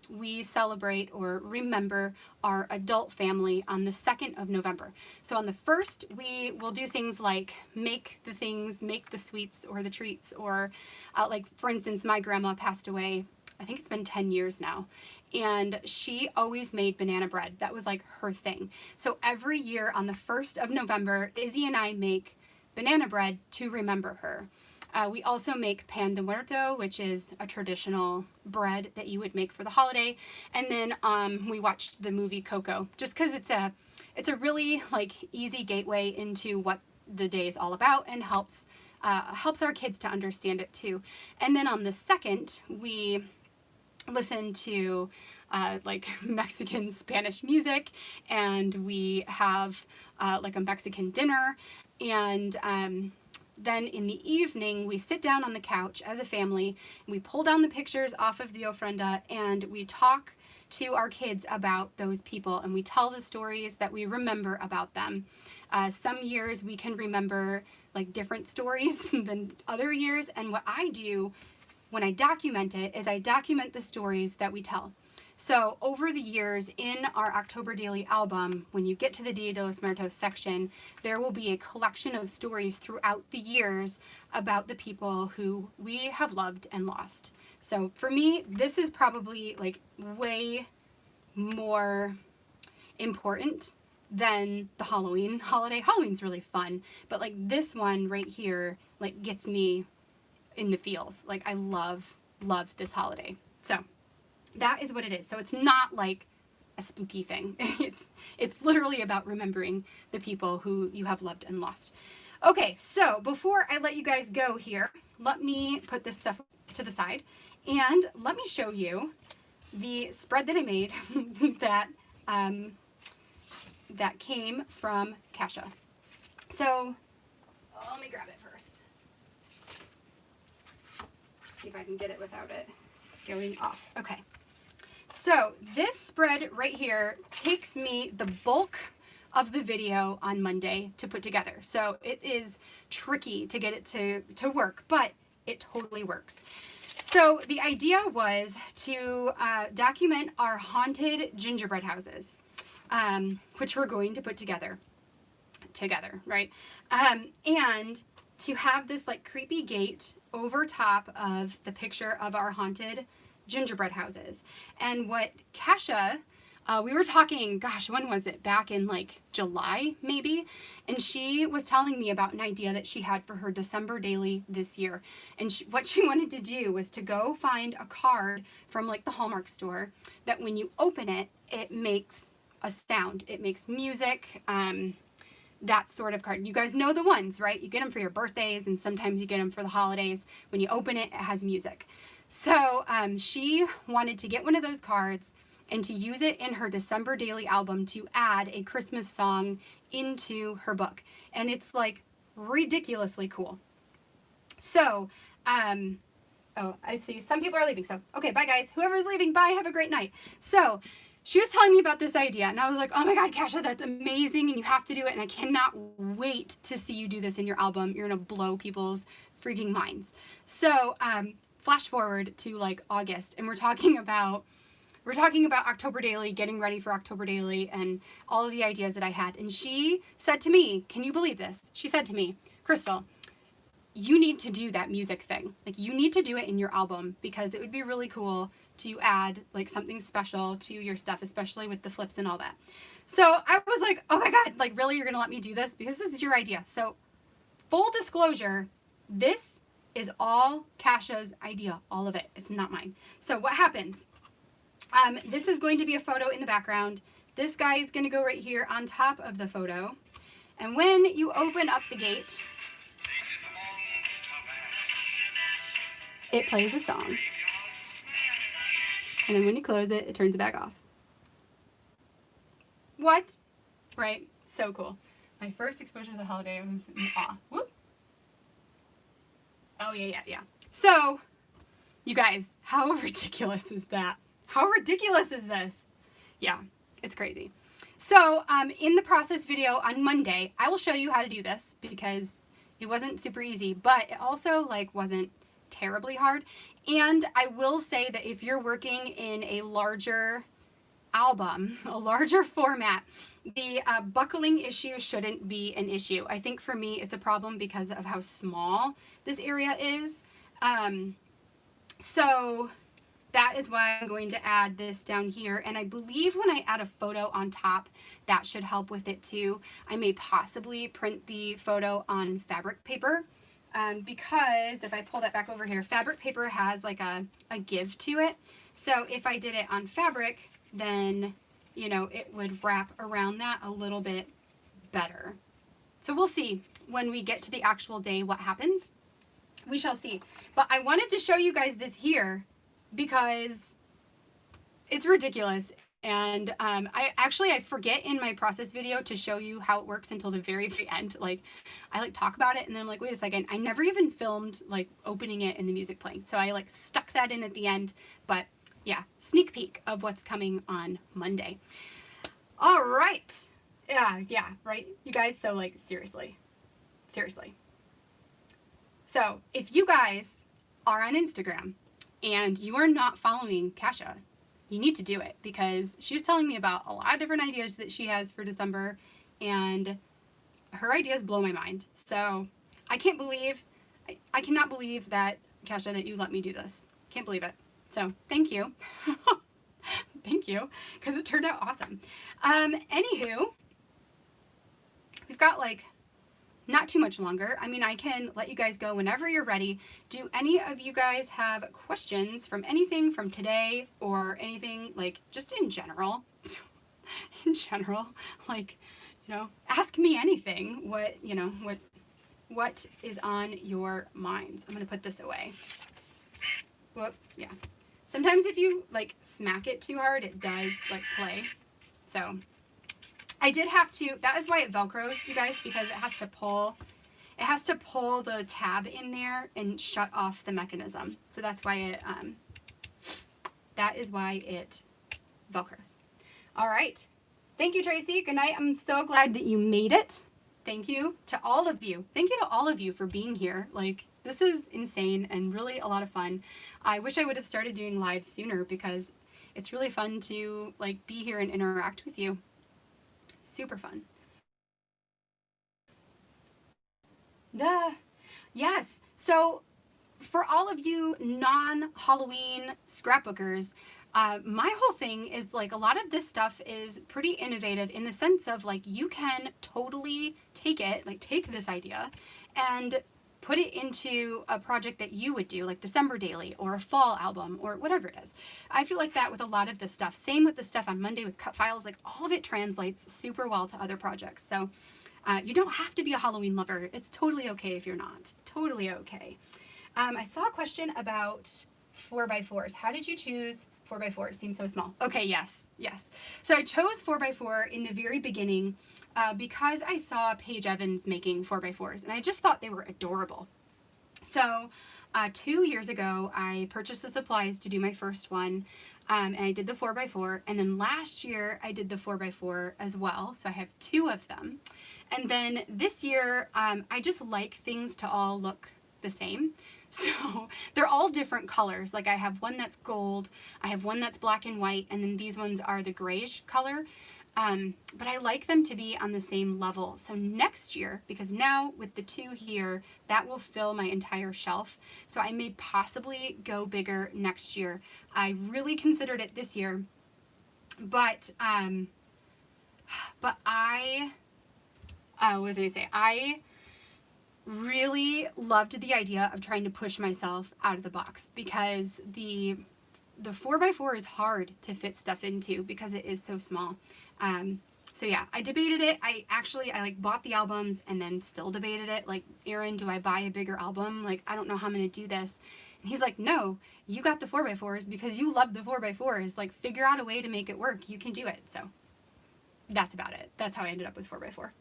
we celebrate or remember our adult family on the 2nd of November. So on the 1st, we will do things like make the sweets or the treats, or like, for instance, my grandma passed away, I think it's been 10 years now. And she always made banana bread. That was like her thing. So every year on the 1st of November, Izzy and I make banana bread to remember her. We also make pan de muerto, which is a traditional bread that you would make for the holiday. And then we watched the movie Coco, just because it's a really like easy gateway into what the day is all about, and helps our kids to understand it too. And then on the 2nd, we listen to like Mexican Spanish music, and we have like a Mexican dinner, and then in the evening we sit down on the couch as a family, and we pull down the pictures off of the ofrenda, and we talk to our kids about those people, and we tell the stories that we remember about them. Some years we can remember like different stories than other years, and what I do when I document it is I document the stories that we tell. So over the years in our October Daily album, when you get to the Dia de los Muertos section, there will be a collection of stories throughout the years about the people who we have loved and lost. So for me, this is probably like way more important than the Halloween holiday. Halloween's really fun, but like this one right here like gets me in the feels. Like I love this holiday. So that is what it is. So it's not like a spooky thing. It's literally about remembering the people who you have loved and lost. Okay, so before I let you guys go here, let me put this stuff to the side, and let me show you the spread that I made that that came from Kasha. So let me grab it first. See if I can get it without it going off. Okay. So this spread right here takes me the bulk of the video on Monday to put together. So it is tricky to get it to work, but it totally works. So the idea was to document our haunted gingerbread houses, which we're going to put together, right? And to have this like creepy gate over top of the picture of our haunted gingerbread houses. And what Kasha, we were talking, gosh, when was it? Back in like July, maybe? And she was telling me about an idea that she had for her December daily this year. And what she wanted to do was to go find a card from like the Hallmark store that when you open it, it makes a sound. It makes music, that sort of card. You guys know the ones, right? You get them for your birthdays, and sometimes you get them for the holidays. When you open it, it has music. So she wanted to get one of those cards and to use it in her December daily album to add a Christmas song into her book. And it's like ridiculously cool. So, oh, I see some people are leaving. So, okay, bye guys. Whoever's leaving, bye. Have a great night. So she was telling me about this idea, and I was like, oh my God, Kasha, that's amazing, and you have to do it, and I cannot wait to see you do this in your album. You're gonna blow people's freaking minds. So, flash forward to like August, and we're talking about October Daily, getting ready for October Daily, and all of the ideas that I had. And she said to me, can you believe this? She said to me, Crystal, you need to do that music thing. Like, you need to do it in your album, because it would be really cool to add like something special to your stuff, especially with the flips and all that. So I was like, oh my God, like really, you're gonna let me do this? Because this is your idea. So full disclosure, this is all Kasha's idea, all of it. It's not mine. So what happens? This is going to be a photo in the background. This guy is going to go right here on top of the photo. And when you open up the gate, it plays a song. And then when you close it, it turns it back off. What? Right? So cool. My first exposure to the holiday was in awe. Whoop. Oh, yeah. So, you guys, how ridiculous is that? How ridiculous is this? Yeah. It's crazy. So in the process video on Monday, I will show you how to do this because it wasn't super easy, but it also like wasn't terribly hard. And I will say that if you're working in a larger album, a larger format, the buckling issue shouldn't be an issue. I think for me, it's a problem because of how small this area is. So that is why I'm going to add this down here. And I believe when I add a photo on top, that should help with it too. I may possibly print the photo on fabric paper because if I pull that back over here, fabric paper has like a give to it. So if I did it on fabric, then, you know, it would wrap around that a little bit better. So we'll see when we get to the actual day what happens. We shall see. But I wanted to show you guys this here because it's ridiculous. And I forget in my process video to show you how it works until the very, very end. Like I like talk about it and then I'm like, wait a second, I never even filmed like opening it and the music playing. So I like stuck that in at the end. But yeah, sneak peek of what's coming on Monday. All right. Yeah, right, you guys? So like seriously. So if you guys are on Instagram and you are not following Kasha, you need to do it because she was telling me about a lot of different ideas that she has for December and her ideas blow my mind. So I cannot believe that, Kasha, that you let me do this. Can't believe it. So thank you. Thank you, because it turned out awesome. Anywho, we've got like not too much longer. I mean, I can let you guys go whenever you're ready. Do any of you guys have questions from anything from today or anything like just in general? In general, like, you know, ask me anything. What is on your minds? I'm going to put this away. Whoop, yeah. Sometimes if you like smack it too hard, it does like play. So I did have to, that is why it Velcros, you guys, because it has to pull the tab in there and shut off the mechanism. So that's why that is why it Velcros. All right. Thank you, Tracy. Good night. I'm so glad that you made it. Thank you to all of you. Thank you to all of you for being here. Like, this is insane and really a lot of fun. I wish I would have started doing live sooner because it's really fun to like be here and interact with you. Super fun. Duh. Yes. So for all of you non-Halloween scrapbookers, my whole thing is like a lot of this stuff is pretty innovative in the sense of like you can totally take it, like take this idea and put it into a project that you would do, like December Daily or a fall album or whatever it is. I feel like that with a lot of this stuff. Same with the stuff on Monday with cut files, like all of it translates super well to other projects. So you don't have to be a Halloween lover. It's totally okay if you're not. Totally okay. I saw a question about 4x4s. How did you choose 4x4? It seems so small. Okay, yes. So I chose 4x4 in the very beginning because I saw Paige Evans making 4x4s and I just thought they were adorable. So 2 years ago, I purchased the supplies to do my first one and I did the 4x4. And then last year, I did the 4x4 as well. So I have 2 of them. And then this year, I just like things to all look the same. So they're all different colors. Like I have one that's gold, I have one that's black and white, and then these ones are the grayish color. But I like them to be on the same level. So next year, because now with the 2 here, that will fill my entire shelf. So I may possibly go bigger next year. I really considered it this year, but what was I gonna say? I really loved the idea of trying to push myself out of the box because the 4x4 is hard to fit stuff into because it is so small. So yeah, I debated it. I like bought the albums and then still debated it. Like, Aaron, do I buy a bigger album? Like, I don't know how I'm going to do this. And he's like, no, you got the 4x4s because you love the 4x4s. Like, figure out a way to make it work. You can do it. So that's about it. That's how I ended up with 4x4.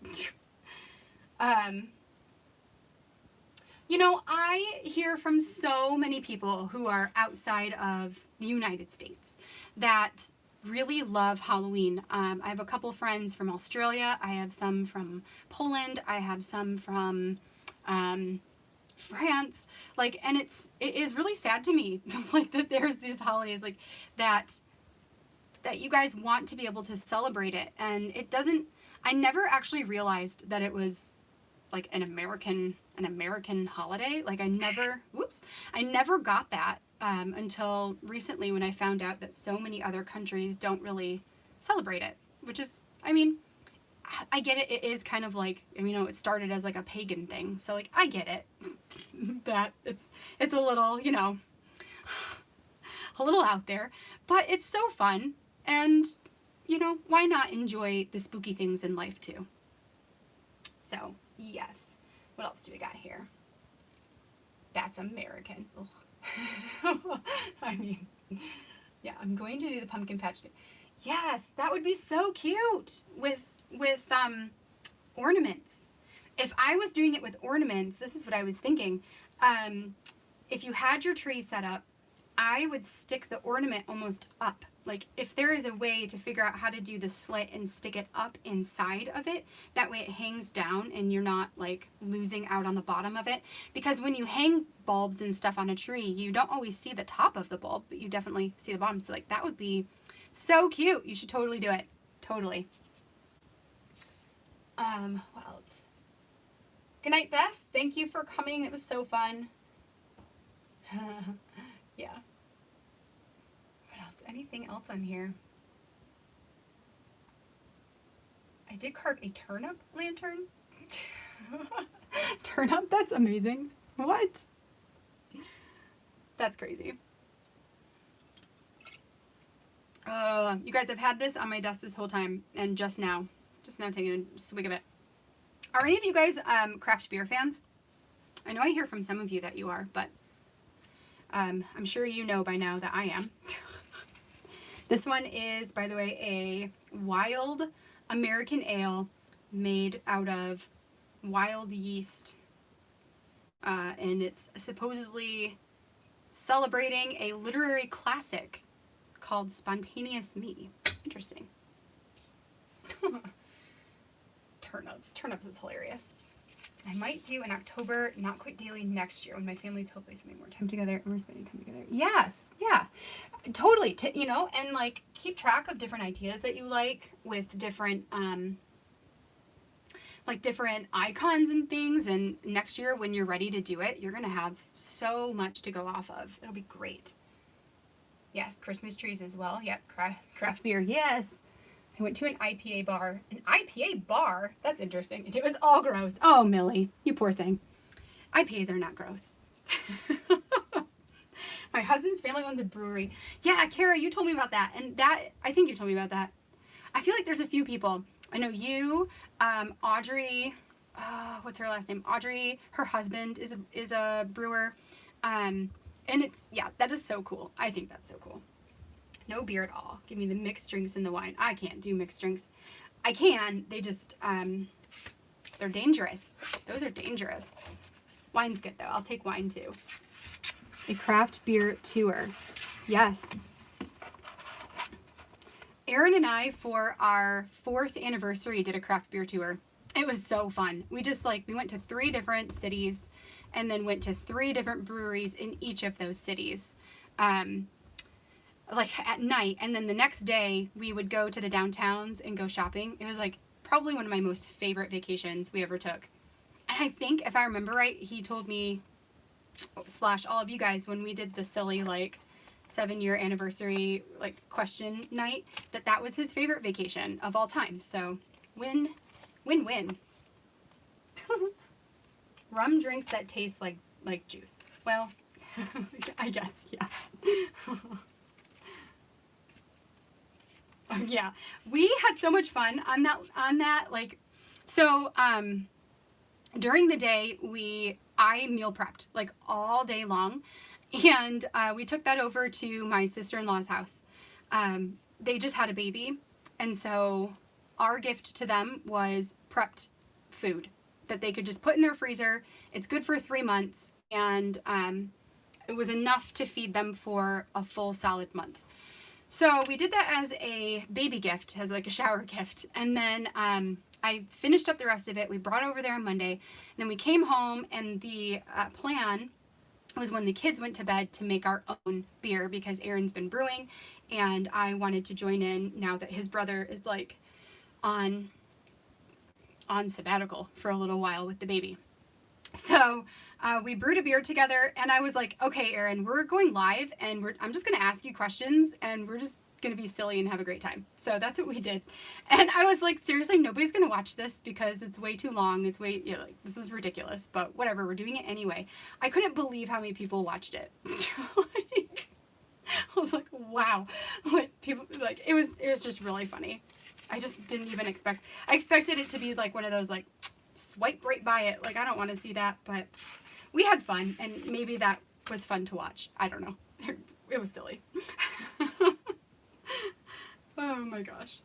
You know, I hear from so many people who are outside of the United States that really love Halloween. I have a couple friends from Australia. I have some from Poland. I have some from France. Like, and it is really sad to me, like, that there's these holidays like that you guys want to be able to celebrate it, and it doesn't. I never actually realized that it was like an American holiday. Like, I never got that until recently, when I found out that so many other countries don't really celebrate it. Which is, I mean, I get it. It is kind of like, it started as like a pagan thing, so like I get it that it's a little, a little out there, but it's so fun, and why not enjoy the spooky things in life too? So, yes. What else do we got here? That's American. I mean, yeah, I'm going to do the pumpkin patch kid. Yes, that would be so cute with ornaments. If I was doing it with ornaments, this is what I was thinking. If you had your tree set up, I would stick the ornament almost up. Like, if there is a way to figure out how to do the slit and stick it up inside of it, that way it hangs down and you're not like losing out on the bottom of it. Because when you hang bulbs and stuff on a tree, you don't always see the top of the bulb, but you definitely see the bottom. So like, that would be so cute. You should totally do it. Totally. What else? Good night, Beth. Thank you for coming. It was so fun. Yeah. What else? Anything else on here? I did carve a turnip lantern. Turnip? That's amazing. What? That's crazy. You guys, I've had this on my desk this whole time, and just now taking a swig of it. Are any of you guys craft beer fans? I know I hear from some of you that you are, but I'm sure you know by now that I am. This one is, by the way, a wild American ale made out of wild yeast. And it's supposedly celebrating a literary classic called Spontaneous Me. Interesting. Turnips is hilarious. I might do an October Not Quite Daily next year when my family's hopefully spending more time together and we're spending time together. Yes, yeah, totally. And like, keep track of different ideas that you like with different, like different icons and things. And next year when you're ready to do it, you're going to have so much to go off of. It'll be great. Yes, Christmas trees as well. Yep, craft beer. Yes. I went to an IPA bar. An IPA bar? That's interesting. And it was all gross. Oh, Millie, you poor thing. IPAs are not gross. My husband's family owns a brewery. Yeah, Kara, you told me about that. And I think you told me about that. I feel like there's a few people. I know you, Audrey, what's her last name? Audrey, her husband is a brewer. And that is so cool. I think that's so cool. No beer at all. Give me the mixed drinks and the wine. I can't do mixed drinks. I can. They just, they're dangerous. Those are dangerous. Wine's good though. I'll take wine too. A craft beer tour. Yes. Aaron and I, for our 4th anniversary, did a craft beer tour. It was so fun. We went to 3 different cities and then went to 3 different breweries in each of those cities. Like at night, and then the next day we would go to the downtowns and go shopping. It was like probably one of my most favorite vacations we ever took. And I think, if I remember right, he told me / all of you guys, when we did the silly like 7-year anniversary like question night, that was his favorite vacation of all time. So win. Rum drinks that taste like juice. Well, I guess, yeah. Yeah, we had so much fun on that. Like, so during the day I meal prepped like all day long, and we took that over to my sister-in-law's house. They just had a baby, and so our gift to them was prepped food that they could just put in their freezer. It's good for 3 months, and it was enough to feed them for a full solid month. So we did that as a baby gift, as like a shower gift. And then I finished up the rest of it. We brought it over there on Monday. And then we came home, and the plan was when the kids went to bed to make our own beer because Aaron's been brewing, and I wanted to join in now that his brother is like on sabbatical for a little while with the baby. So we brewed a beer together, and I was like, okay, Aaron, we're going live, and I'm just going to ask you questions, and we're just going to be silly and have a great time. So that's what we did. And I was like, seriously, nobody's going to watch this because it's way too long. It's way, like, this is ridiculous, but whatever, we're doing it anyway. I couldn't believe how many people watched it. Like, I was like, wow. Like, people, like, it was just really funny. I just didn't even expect, I expected it to be like one of those, like, swipe right by it. Like, I don't want to see that, but we had fun, and maybe that was fun to watch. I don't know. It was silly. Oh my gosh.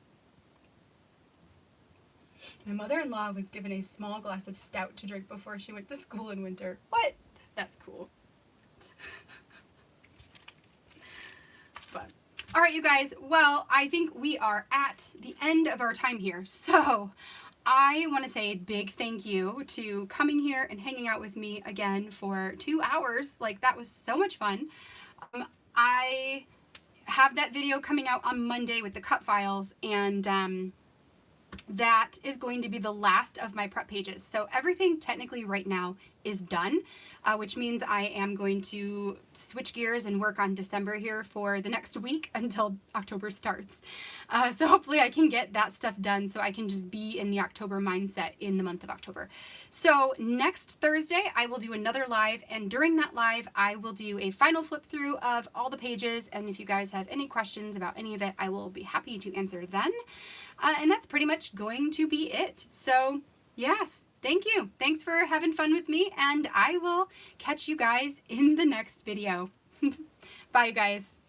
My mother-in-law was given a small glass of stout to drink before she went to school in winter. What? That's cool. But, all right, you guys. Well, I think we are at the end of our time here. So I want to say a big thank you to coming here and hanging out with me again for 2 hours. Like, that was so much fun. I have that video coming out on Monday with the cut files, and that is going to be the last of my prep pages. So everything technically right now is done, which means I am going to switch gears and work on December here for the next week until October starts. So hopefully I can get that stuff done so I can just be in the October mindset in the month of October. So next Thursday I will do another live, and during that live I will do a final flip through of all the pages, and if you guys have any questions about any of it, I will be happy to answer then. And that's pretty much going to be it. So yes, thank you. Thanks for having fun with me, and I will catch you guys in the next video. Bye, you guys.